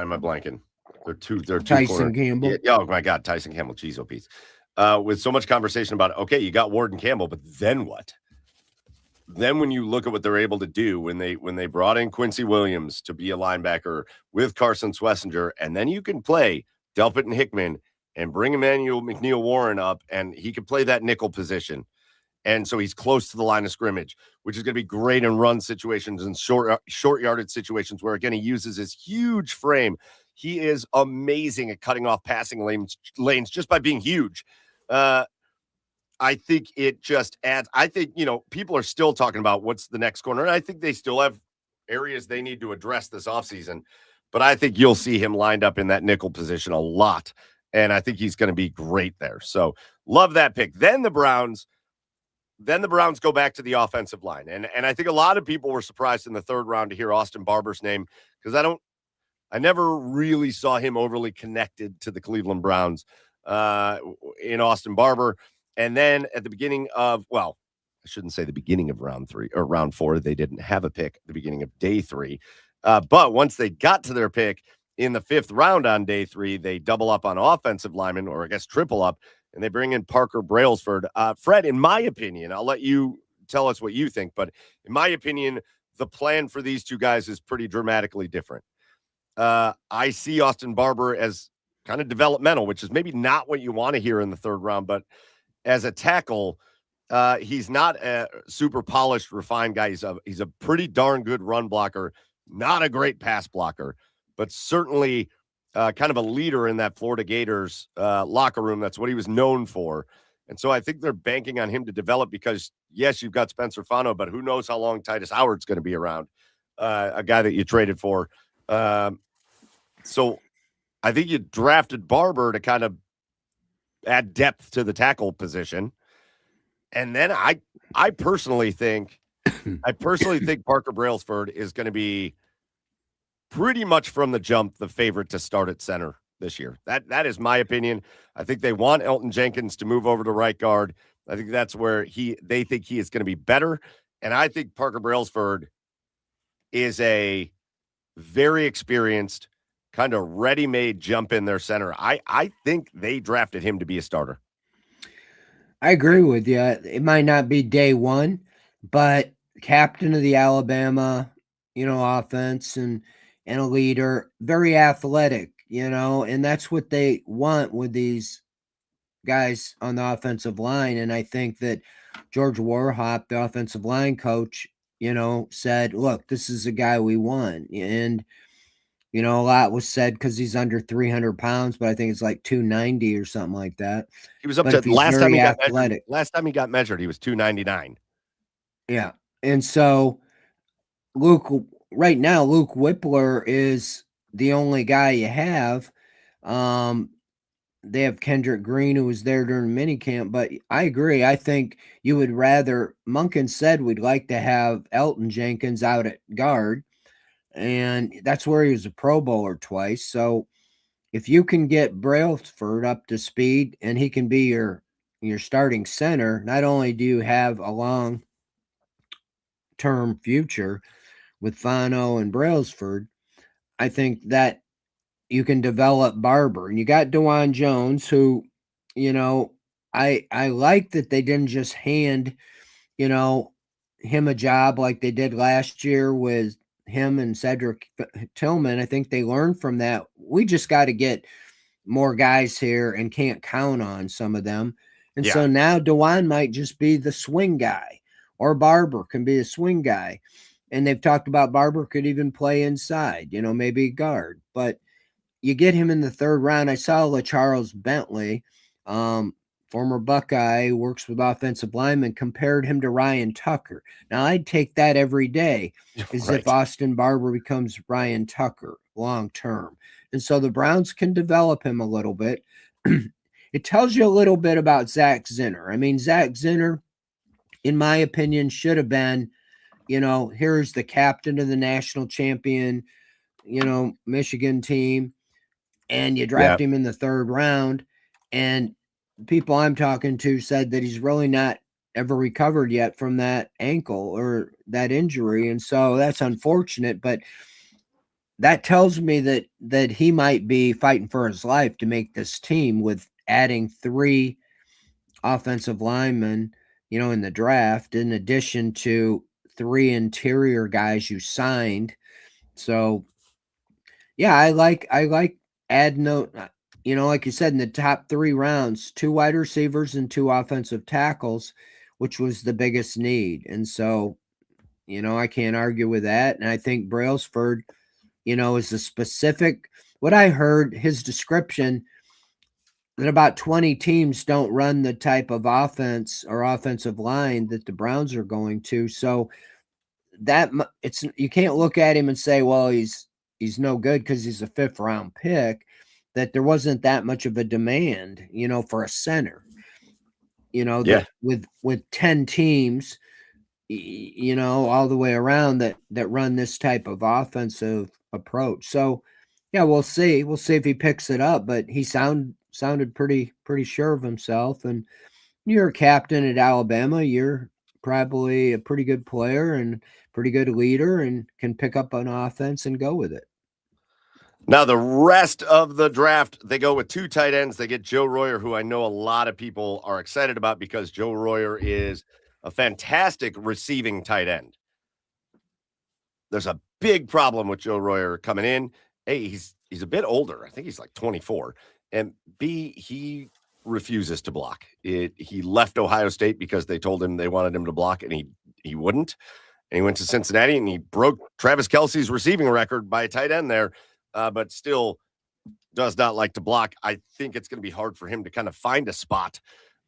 am I blanking? They're two corner. Tyson Campbell. Yeah, oh my God, Tyson Campbell, cheese piece. With so much conversation about okay, you got Ward and Campbell, but then what? Then when you look at what they're able to do when they brought in Quincy Williams to be a linebacker with Carson Swessinger, and then you can play Delpit and Hickman and bring Emmanuel McNeil Warren up, and he can play that nickel position. And so he's close to the line of scrimmage, which is going to be great in run situations and short yardage situations where, again, he uses his huge frame. He is amazing at cutting off passing lanes just by being huge. I think it just adds. I think, people are still talking about what's the next corner. And I think they still have areas they need to address this offseason. But I think you'll see him lined up in that nickel position a lot. And I think he's going to be great there. So love that pick. Then the Browns go back to the offensive line. And I think a lot of people were surprised in the third round to hear Austin Barber's name because I never really saw him overly connected to the Cleveland Browns in Austin Barber. And then at the beginning of, I shouldn't say the beginning of round 3 or round 4, they didn't have a pick at the beginning of day 3. But once they got to their pick in the 5th round on day 3, they double up on offensive linemen, or I guess triple up, and they bring in Parker Brailsford. Fred, in my opinion, I'll let you tell us what you think, but in my opinion, the plan for these two guys is pretty dramatically different. I see Austin Barber as kind of developmental, which is maybe not what you want to hear in the third round, but as a tackle, he's not a super polished, refined guy. He's a pretty darn good run blocker, not a great pass blocker, but certainly kind of a leader in that Florida Gators locker room. That's what he was known for. And so I think they're banking on him to develop because, yes, you've got Spencer Fano, but who knows how long Titus Howard's going to be around, a guy that you traded for. So I think you drafted Barber to kind of add depth to the tackle position. And then I personally think Parker Brailsford is going to be pretty much from the jump the favorite to start at center this year. That is my opinion. I think they want Elton Jenkins to move over to right guard. I think that's where they think he is going to be better. And I think Parker Brailsford is a very experienced, kind of ready-made jump in their center. I think they drafted him to be a starter. I agree with you. It might not be day one, but captain of the Alabama, offense and a leader, very athletic, and that's what they want with these guys on the offensive line. And I think that George Warhop, the offensive line coach, said, look, this is a guy we want. And a lot was said because he's under 300 pounds, but I think it's like 290 or something like that. He was up to last time he got measured. Last time he got measured, he was 299. Yeah. And so right now, Luke Whippler is the only guy you have. They have Kendrick Green, who was there during minicamp, but I agree. I think you would rather, Monken said we'd like to have Elton Jenkins out at guard. And that's where he was a Pro Bowler twice. So if you can get Brailsford up to speed and he can be your starting center, not only do you have a long-term future with Fano and Brailsford, I think that you can develop Barber. And you got DeJuan Jones, who, I like that they didn't just hand, him a job like they did last year with him and Cedric Tillman. I think they learned from that. We just got to get more guys here and can't count on some of them. And so now DeJuan might just be the swing guy, or Barber can be a swing guy. And they've talked about Barber could even play inside, maybe guard. But you get him in the third round. I saw LaCharles Bentley former Buckeye, works with offensive linemen, compared him to Ryan Tucker. Now, I'd take that every day, as if Right. Austin Barber becomes Ryan Tucker long term. And so the Browns can develop him a little bit. It tells you a little bit about Zach Zinner. I mean, Zach Zinner, in my opinion, should have been, here's the captain of the national champion, Michigan team, and you Yeah. draft him in the third round. And people I'm talking to said that he's really not ever recovered yet from that ankle or that injury. And so that's unfortunate, but that tells me that he might be fighting for his life to make this team with adding 3 offensive linemen, in the draft, in addition to 3 interior guys you signed. So yeah, I like adding like you said, in the top 3 rounds, 2 wide receivers and 2 offensive tackles, which was the biggest need. And so, I can't argue with that. And I think Brailsford, is a specific, what I heard his description, that about 20 teams don't run the type of offense or offensive line that the Browns are going to. So it's, you can't look at him and say, well, he's no good because he's a 5th round pick. That there wasn't that much of a demand, for a center. Yeah. That with 10 teams, all the way around that run this type of offensive approach. So yeah, we'll see. We'll see if he picks it up, but he sounded pretty sure of himself. And you're a captain at Alabama. You're probably a pretty good player and pretty good leader and can pick up an offense and go with it. Now, the rest of the draft, they go with 2 tight ends. They get Joe Royer, who I know a lot of people are excited about because Joe Royer is a fantastic receiving tight end. There's a big problem with Joe Royer coming in. A, he's a bit older. I think he's like 24. And B, he refuses to block. He left Ohio State because they told him they wanted him to block, and he wouldn't. And he went to Cincinnati, and he broke Travis Kelce's receiving record by a tight end there, but still does not like to block. I think it's going to be hard for him to kind of find a spot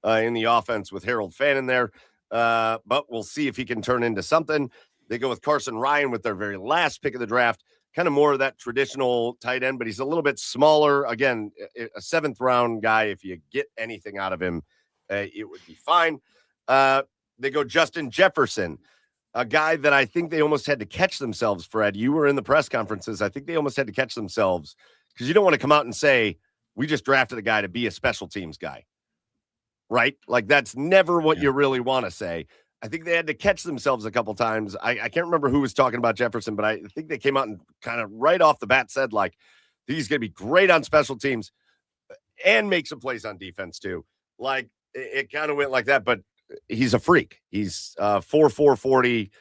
in the offense with Harold Fannin there, but we'll see if he can turn into something. They go with Carson Ryan with their very last pick of the draft, kind of more of that traditional tight end, but he's a little bit smaller. Again, a 7th round guy. If you get anything out of him, it would be fine. They go Justin Jefferson, a guy that I think they almost had to catch themselves, Fred. You were in the press conferences. I think they almost had to catch themselves because you don't want to come out and say, we just drafted a guy to be a special teams guy, right? Like, that's never what you really want to say. I think they had to catch themselves a couple times. I can't remember who was talking about Jefferson, but I think they came out and kind of right off the bat said, like, he's going to be great on special teams and make some plays on defense too. Like, it kind of went like that, but he's a freak. He's 4'4", 40,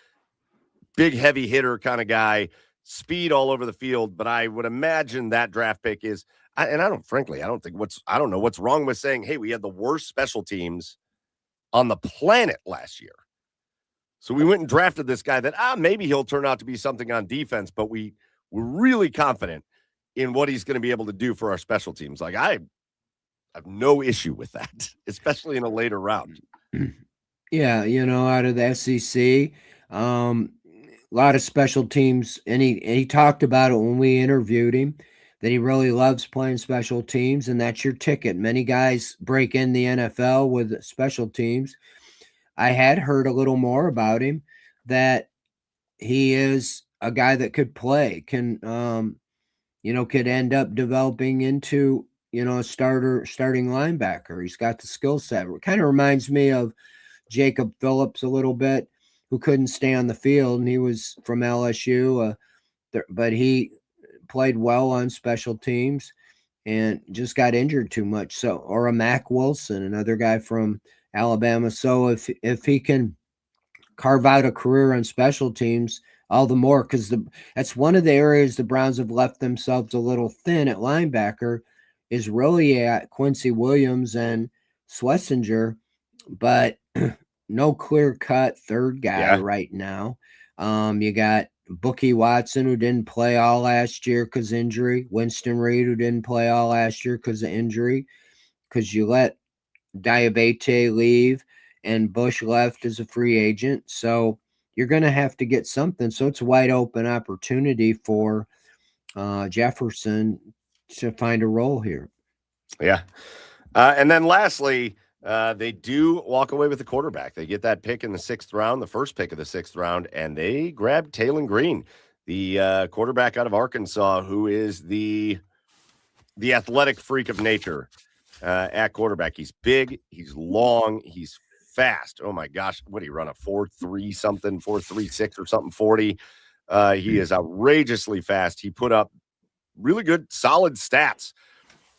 big, heavy hitter kind of guy, speed all over the field. But I would imagine that draft pick is, and I don't know what's wrong with saying, hey, we had the worst special teams on the planet last year. So we went and drafted this guy that maybe he'll turn out to be something on defense, but we're really confident in what he's going to be able to do for our special teams. Like, I have no issue with that, especially in a later round. Yeah, out of the SEC, a lot of special teams, and he talked about it when we interviewed him, that he really loves playing special teams, and that's your ticket. Many guys break in the NFL with special teams. I had heard a little more about him, that he is a guy that could play, could end up developing into, a starting linebacker. He's got the skill set. It kind of reminds me of Jacob Phillips a little bit, who couldn't stay on the field, and he was from LSU, but he played well on special teams and just got injured too much. So, or a Mac Wilson, another guy from Alabama. So if he can carve out a career on special teams, all the more, because that's one of the areas the Browns have left themselves a little thin at linebacker, is really at Quincy Williams and Schlesinger, but no clear cut third guy Yeah. right now. You got Bookie Watson, who didn't play all last year because injury. Winston Reed, who didn't play all last year because of injury. Because you let Diabate leave, and Bush left as a free agent. So you're going to have to get something. So it's a wide open opportunity for Jefferson to find a role here. Yeah. And then lastly, they do walk away with the quarterback. They get that pick in the 6th round, the first pick of the 6th round, and they grab Taylon Green, the quarterback out of Arkansas, who is the athletic freak of nature at quarterback. He's big, he's long, he's fast. Oh my gosh, what do you run, a 4.3 something, 4.36 or something 40? He is outrageously fast. He put up really good, solid stats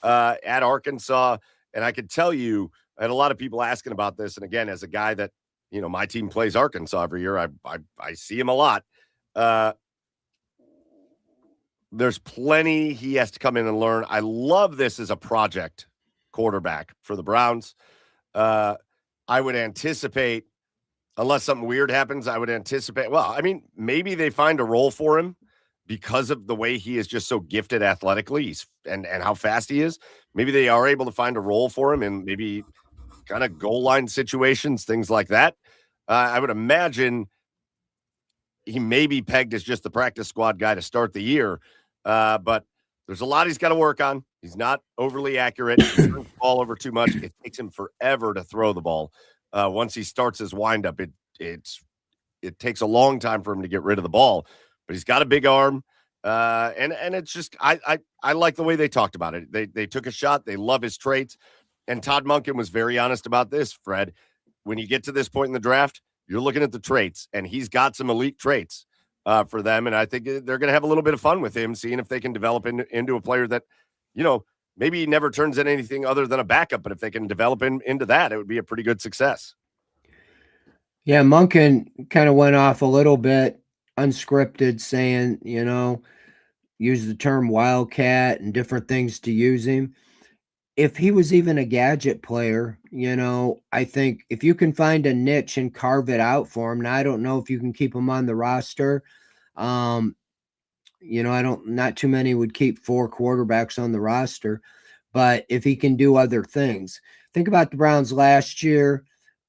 at Arkansas. And I can tell you, I had a lot of people asking about this. And again, as a guy that, my team plays Arkansas every year, I see him a lot. There's plenty he has to come in and learn. I love this as a project quarterback for the Browns. I would anticipate, unless something weird happens, I would anticipate, well, I mean, maybe they find a role for him because of the way he is just so gifted athletically and how fast he is. Maybe they are able to find a role for him in maybe kind of goal line situations, things like that. I would imagine he may be pegged as just the practice squad guy to start the year. But there's a lot he's got to work on. He's not overly accurate. He turns the ball over too much. It takes him forever to throw the ball. Once he starts his windup, it takes a long time for him to get rid of the ball. But he's got a big arm. And it's just I like the way they talked about it. They took a shot. They love his traits. And Todd Monken was very honest about this, Fred. When you get to this point in the draft, you're looking at the traits, and he's got some elite traits for them. And I think they're going to have a little bit of fun with him, seeing if they can develop into a player that, maybe he never turns into anything other than a backup. But if they can develop into that, it would be a pretty good success. Yeah, Monken kind of went off a little bit unscripted, saying, use the term wildcat and different things to use him. If he was even a gadget player, I think if you can find a niche and carve it out for him. Now, I don't know if you can keep him on the roster. Not too many would keep 4 quarterbacks on the roster, but if he can do other things, think about the Browns last year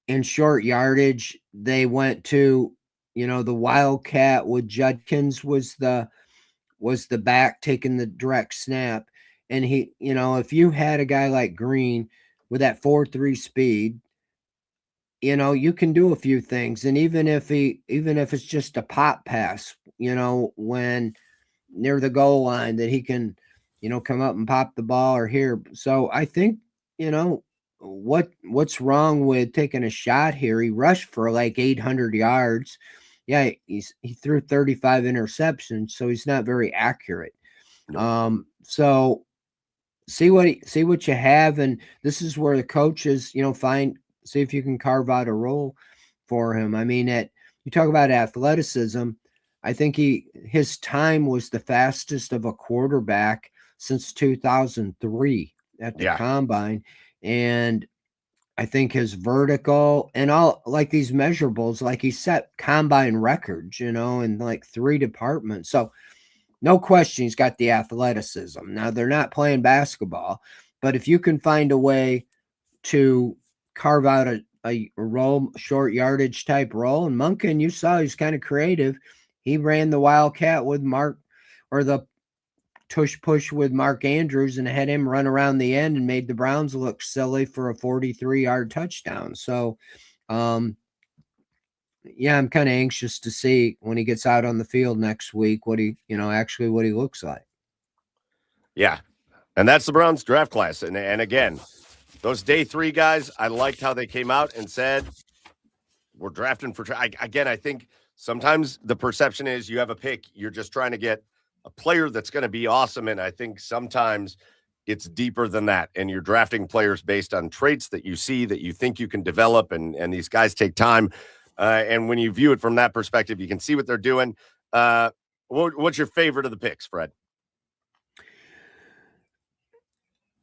in short yardage. They went to, the wildcat with Judkins was the back taking the direct snap. And he, if you had a guy like Green with that 4.3 speed, you can do a few things. And even if it's just a pop pass, when near the goal line, that he can, come up and pop the ball or here. So I think, what's wrong with taking a shot here? He rushed for like 800 yards. Yeah, he threw 35 interceptions, so he's not very accurate. So see what you have, and this is where the coaches, see if you can carve out a role for him. I mean, you talk about athleticism. I think his time was the fastest of a quarterback since 2003 at the combine, and I think his vertical and all like these measurables, like he set combine records, in like 3 departments. So no question he's got the athleticism. Now they're not playing basketball, but if you can find a way to carve out a role, short yardage type role, and Monken, you saw he's kind of creative. He ran the wildcat with Mark, or the tush push with Mark Andrews, and had him run around the end and made the Browns look silly for a 43-yard touchdown. So, yeah, I'm kind of anxious to see when he gets out on the field next week what he looks like. Yeah. And that's the Browns draft class. And again, those day 3 guys, I liked how they came out and said, we're drafting for, again, I think sometimes the perception is you have a pick, you're just trying to get a player that's going to be awesome. And I think sometimes it's deeper than that. And you're drafting players based on traits that you see that you think you can develop. And these guys take time. And when you view it from that perspective, you can see what they're doing. What's your favorite of the picks, Fred?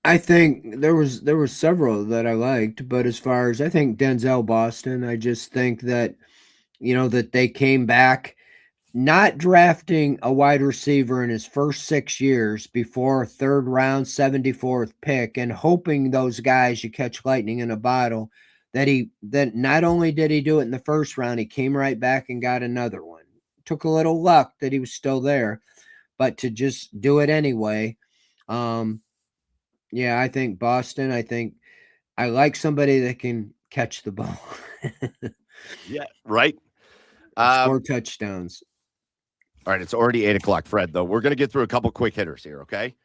I think there was several that I liked, but as far as I think Denzel Boston, I just think that that they came back not drafting a wide receiver in his first 6 years before third round, 74th pick, and hoping those guys you catch lightning in a bottle. That not only did he do it in the first round, he came right back and got another one. Took a little luck that he was still there, but to just do it anyway. Um, yeah, I think Boston. I think I like somebody that can catch the ball, Yeah, right. score touchdowns. All right, it's already 8 o'clock, Fred, though. We're going to get through a couple quick hitters here, okay?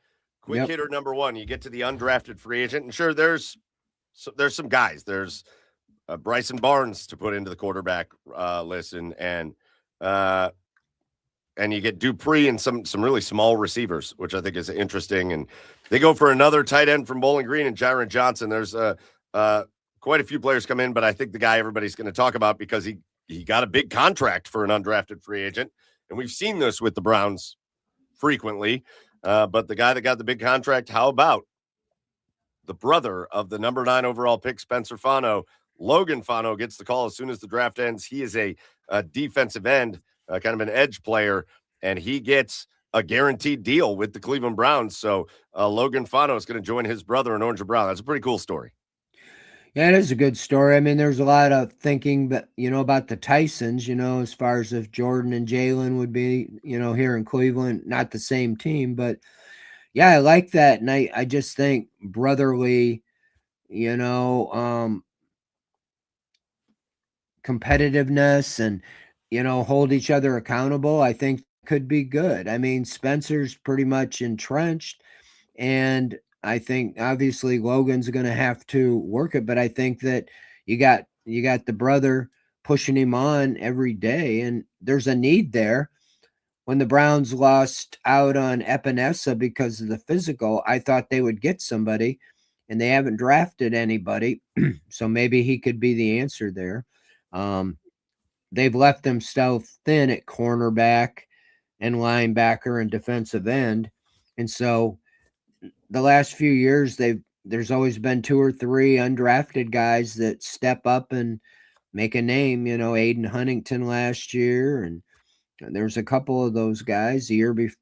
Quick Yep. hitter number one, you get to the undrafted free agent, and sure, there's some guys. There's Bryson Barnes to put into the quarterback list, uh, and you get Dupree and some really small receivers, which I think is interesting. And they go for another tight end from Bowling Green and Jaron Johnson. There's quite a few players come in, but I think the guy everybody's going to talk about because he got a big contract for an undrafted free agent, and we've seen this with the Browns frequently. But the guy that got the big contract, how about the brother of the number 9 overall pick, Spencer Fano? Logan Fano gets the call as soon as the draft ends. He is a defensive end, kind of an edge player, and he gets a guaranteed deal with the Cleveland Browns. So Logan Fano is going to join his brother in Orange and Brown. That's a pretty cool story. Yeah, it is a good story. I mean, there's a lot of thinking, but about the Tysons, as far as if Jordan and Jalen would be, here in Cleveland, not the same team, but yeah, I like that. And I just think brotherly, you know, um, competitiveness and, hold each other accountable, I think could be good. I mean, Spencer's pretty much entrenched, and I think obviously Logan's going to have to work it, but I think that you got the brother pushing him on every day, and there's a need there. When the Browns lost out on Epinesa because of the physical, I thought they would get somebody, and they haven't drafted anybody, so maybe he could be the answer there. Um, they've left themselves thin at cornerback and linebacker and defensive end, and so the last few years there's always been two or three undrafted guys that step up and make a name. Aiden Huntington last year, and there's a couple of those guys the year before.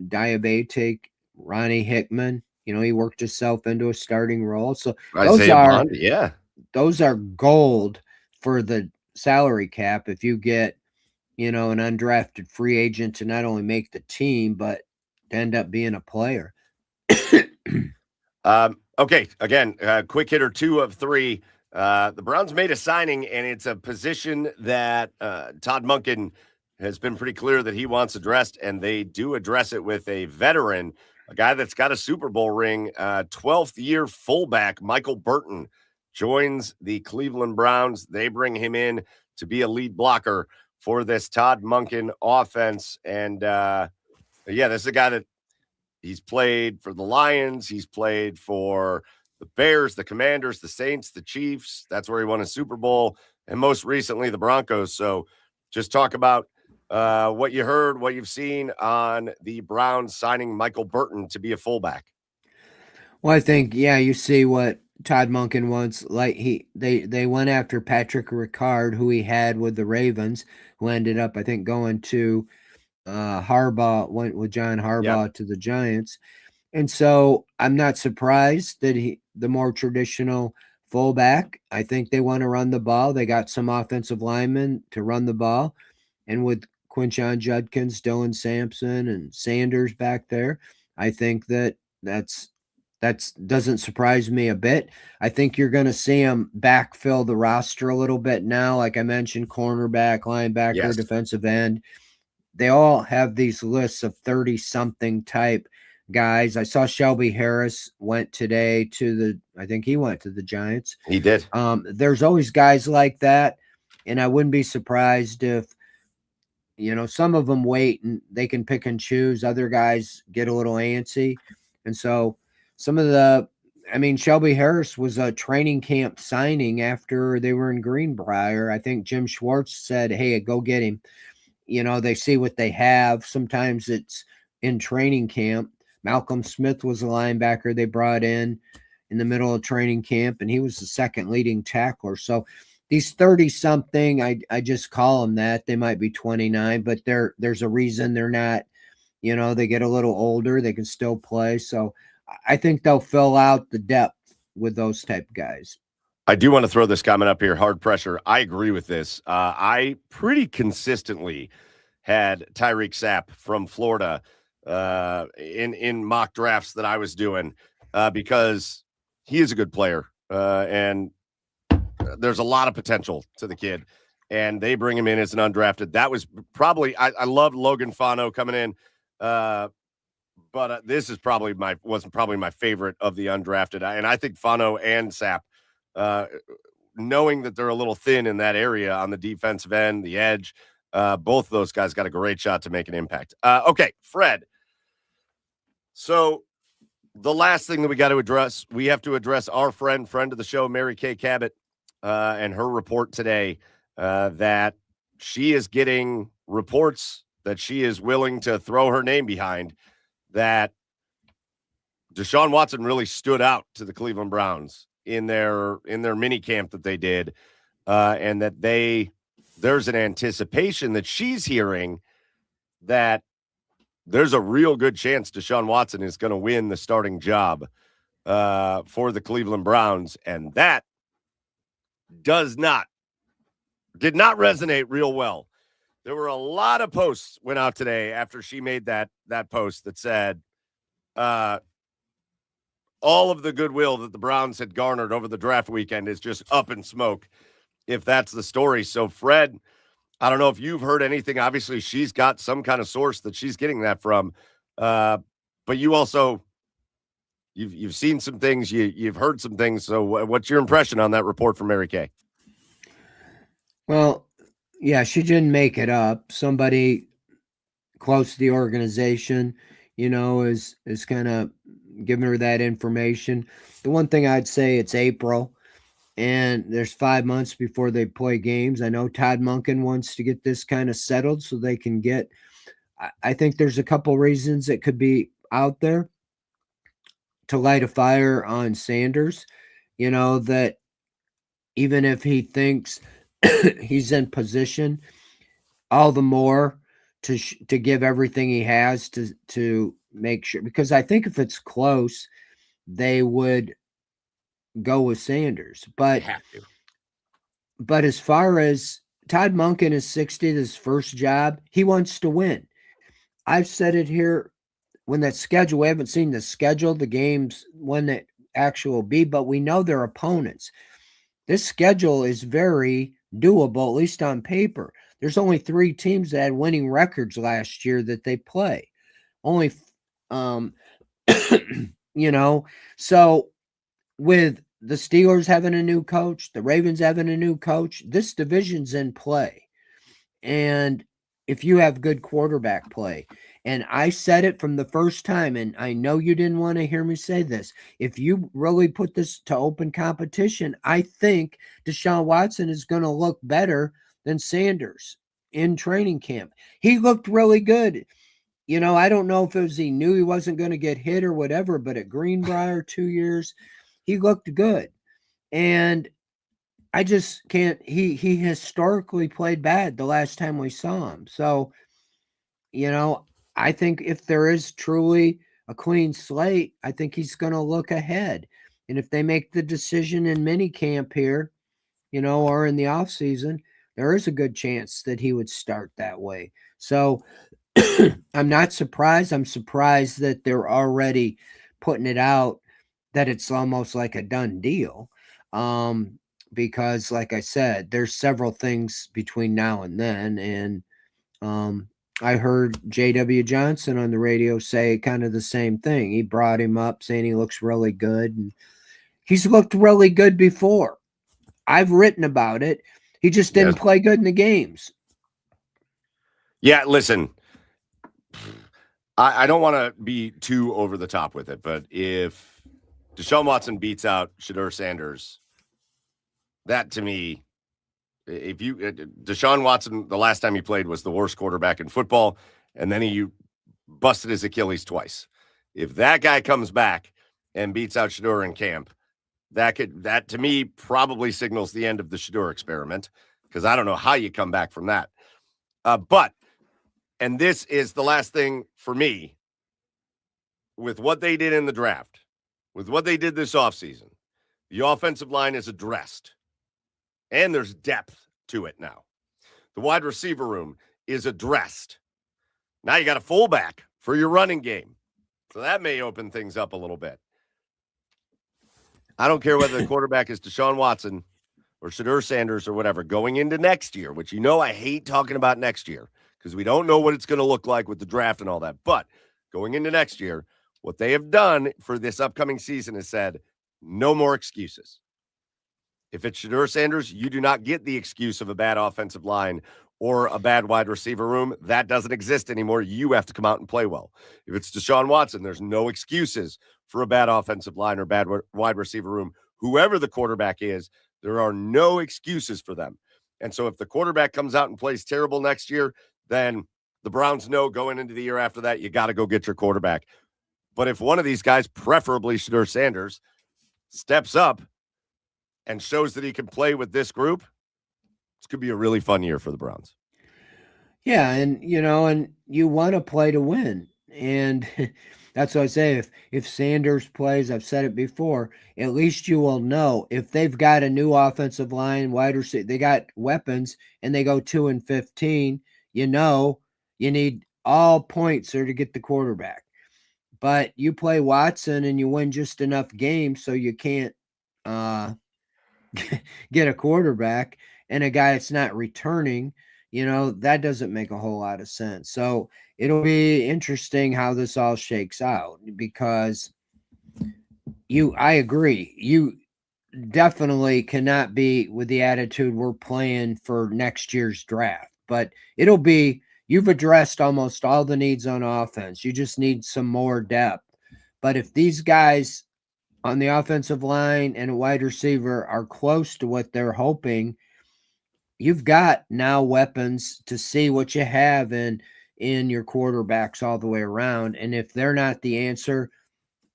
Diabetic, Ronnie Hickman. He worked himself into a starting role. So those Isaiah are Bond, yeah. those are gold for the salary cap if you get an undrafted free agent to not only make the team but to end up being a player. Okay, again, quick hitter 2 of 3. The Browns made a signing, and it's a position that Todd Monken has been pretty clear that he wants addressed, and they do address it with a veteran, a guy that's got a Super Bowl ring. 12th year fullback Michael Burton joins the Cleveland Browns. They bring him in to be a lead blocker for this Todd Monken offense. And yeah, this is a guy that he's played for the Lions. He's played for the Bears, the Commanders, the Saints, the Chiefs. That's where he won a Super Bowl, and most recently the Broncos. So just talk about what you heard, what you've seen on the Browns signing Michael Burton to be a fullback. Well, I think you see what Todd Monken wants. Like they went after Patrick Ricard, who he had with the Ravens, who ended up I think going to Harbaugh. Went with John Yep. Harbaugh to the Giants, and so I'm not surprised that the more traditional fullback. I think they want to run the ball. They got some offensive linemen to run the ball, and with Quinshon Judkins, Dylan Sampson, and Sanders back there, I think that's doesn't surprise me a bit. I think you're going to see them backfill the roster a little bit now. Like I mentioned, cornerback, linebacker, Yes. defensive end. They all have these lists of 30 something type guys. I saw Shelby Harris went today I think he went to the Giants. He did. There's always guys like that. And I wouldn't be surprised if, some of them wait and they can pick and choose. Other guys get a little antsy. And so Shelby Harris was a training camp signing after they were in Greenbrier. I think Jim Schwartz said, hey, go get him. They see what they have. Sometimes it's in training camp. Malcolm Smith was a linebacker they brought in the middle of training camp, and he was the second leading tackler. So these 30 something, I just call them that. They might be 29, but there's a reason they're not, they get a little older, they can still play. So I think they'll fill out the depth with those type of guys. I do want to throw this comment up here. Hard pressure. I agree with this. I pretty consistently had Tyreek Sapp from Florida in mock drafts that I was doing because he is a good player and there's a lot of potential to the kid. And they bring him in as an undrafted. That was probably I love Logan Fano coming in, but this is probably wasn't probably my favorite of the undrafted. And I think Fano and Sapp, knowing that they're a little thin in that area on the defensive end, the edge, both of those guys got a great shot to make an impact. Okay, Fred. So the last thing that we have to address our friend of the show, Mary Kay Cabot, and her report today that she is getting reports that she is willing to throw her name behind, that Deshaun Watson really stood out to the Cleveland Browns in their mini camp that they did, and that there's an anticipation that she's hearing that there's a real good chance Deshaun Watson is going to win the starting job for the Cleveland Browns, and that did not resonate real well. There were a lot of posts went out today after she made that post that said all of the goodwill that the Browns had garnered over the draft weekend is just up in smoke, if that's the story. So, Fred, I don't know if you've heard anything. Obviously, she's got some kind of source that she's getting that from. But you also, you've seen some things, you've heard some things. So what's your impression on that report from Mary Kay? Well, yeah, she didn't make it up. Somebody close to the organization, is kind of giving her that information. The one thing I'd say, it's April, and there's 5 months before they play games. I know Todd Monken wants to get this kind of settled so they can get. I think there's a couple reasons it could be out there to light a fire on Sanders. That even if he thinks he's in position, all the more to give everything he has to make sure, because I think if it's close, they would go with Sanders. But as far as Todd Monken is 60, his first job, he wants to win. I've said it here when that schedule, we haven't seen the schedule, the games, when that actual will be, but we know their opponents. This schedule is very doable, at least on paper. There's only 3 teams that had winning records last year that they play. Only, so with the Steelers having a new coach, the Ravens having a new coach, this division's in play. And if you have good quarterback play, and I said it from the first time, and I know you didn't want to hear me say this, if you really put this to open competition, I think Deshaun Watson is going to look better than Sanders in training camp. He looked really good. I don't know if it was he knew he wasn't going to get hit or whatever, but at Greenbrier 2 years, he looked good. And I just can't, he historically played bad the last time we saw him. So, I think if there is truly a clean slate, I think he's going to look ahead. And if they make the decision in mini camp here, or in the off season, there is a good chance that he would start that way. So I'm not surprised. I'm surprised that they're already putting it out that it's almost like a done deal. Because like I said, there's several things between now and then. And I heard J.W. Johnson on the radio say kind of the same thing. He brought him up saying he looks really good. And he's looked really good before. I've written about it. He just didn't play good in the games. Yeah, listen, I don't want to be too over the top with it, but if Deshaun Watson beats out Shedeur Sanders, that to me, if you Deshaun Watson, the last time he played was the worst quarterback in football, and then he busted his Achilles twice. If that guy comes back and beats out Shedeur in camp, that to me probably signals the end of the Shador experiment, because I don't know how you come back from that. And this is the last thing for me, with what they did in the draft, with what they did this offseason, the offensive line is addressed, and there's depth to it now. The wide receiver room is addressed. Now you got a fullback for your running game. So that may open things up a little bit. I don't care whether the quarterback is Deshaun Watson or Shedeur Sanders or whatever going into next year, which I hate talking about next year because we don't know what it's going to look like with the draft and all that. But going into next year, what they have done for this upcoming season is said, no more excuses. If it's Shedeur Sanders, you do not get the excuse of a bad offensive line or a bad wide receiver room. That doesn't exist anymore. You have to come out and play well. If it's Deshaun Watson, there's no excuses for a bad offensive line or bad wide receiver room. Whoever the quarterback is, there are no excuses for them. And so if the quarterback comes out and plays terrible next year, then the Browns know going into the year after that, you got to go get your quarterback. But if one of these guys, preferably Shedeur Sanders, steps up and shows that he can play with this group, it's going to be a really fun year for the Browns. Yeah, and you want to play to win. And that's what I say. If Sanders plays, I've said it before, at least you will know if they've got a new offensive line, wide receiver, they got weapons, and they go 2-15, you need all points there to get the quarterback. But you play Watson and you win just enough games so you can't get a quarterback and a guy that's not returning, that doesn't make a whole lot of sense. So it'll be interesting how this all shakes out, because I agree. You definitely cannot be with the attitude we're playing for next year's draft, but you've addressed almost all the needs on offense. You just need some more depth. But if these guys on the offensive line and a wide receiver are close to what they're hoping, you've got now weapons to see what you have in your quarterbacks all the way around. And if they're not the answer,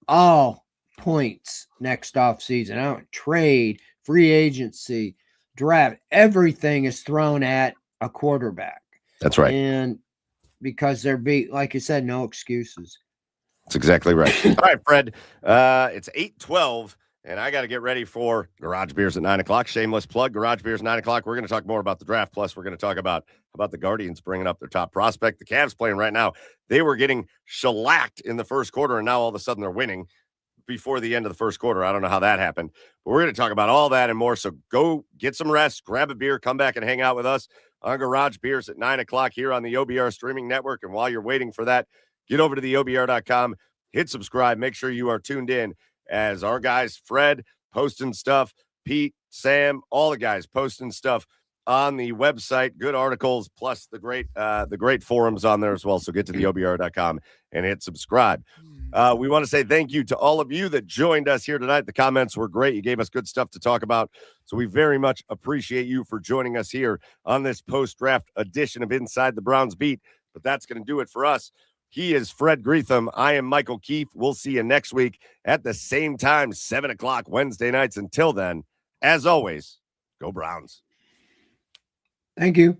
all points next offseason, out trade, free agency, draft, everything is thrown at a quarterback. That's right. And because like you said, no excuses. That's exactly right. All right, Fred. It's 8:12, and I got to get ready for Garage Beers at 9 o'clock. Shameless plug. Garage Beers 9 o'clock. We're going to talk more about the draft. Plus, we're going to talk about the Guardians bringing up their top prospect. The Cavs playing right now. They were getting shellacked in the first quarter, and now all of a sudden they're winning before the end of the first quarter. I don't know how that happened, but we're going to talk about all that and more. So go get some rest, grab a beer, come back and hang out with us on Garage Beers at 9 o'clock here on the OBR streaming network. And while you're waiting for that, get over to the OBR.com, hit subscribe, make sure you are tuned in as our guys, Fred, posting stuff, Pete, Sam, all the guys posting stuff on the website, good articles, plus the great forums on there as well. So get to the OBR.com and hit subscribe. We want to say thank you to all of you that joined us here tonight. The comments were great. You gave us good stuff to talk about. So we very much appreciate you for joining us here on this post-draft edition of Inside the Browns Beat. But that's going to do it for us. He is Fred Greetham. I am Michael Keefe. We'll see you next week at the same time, 7 o'clock Wednesday nights. Until then, as always, go Browns. Thank you.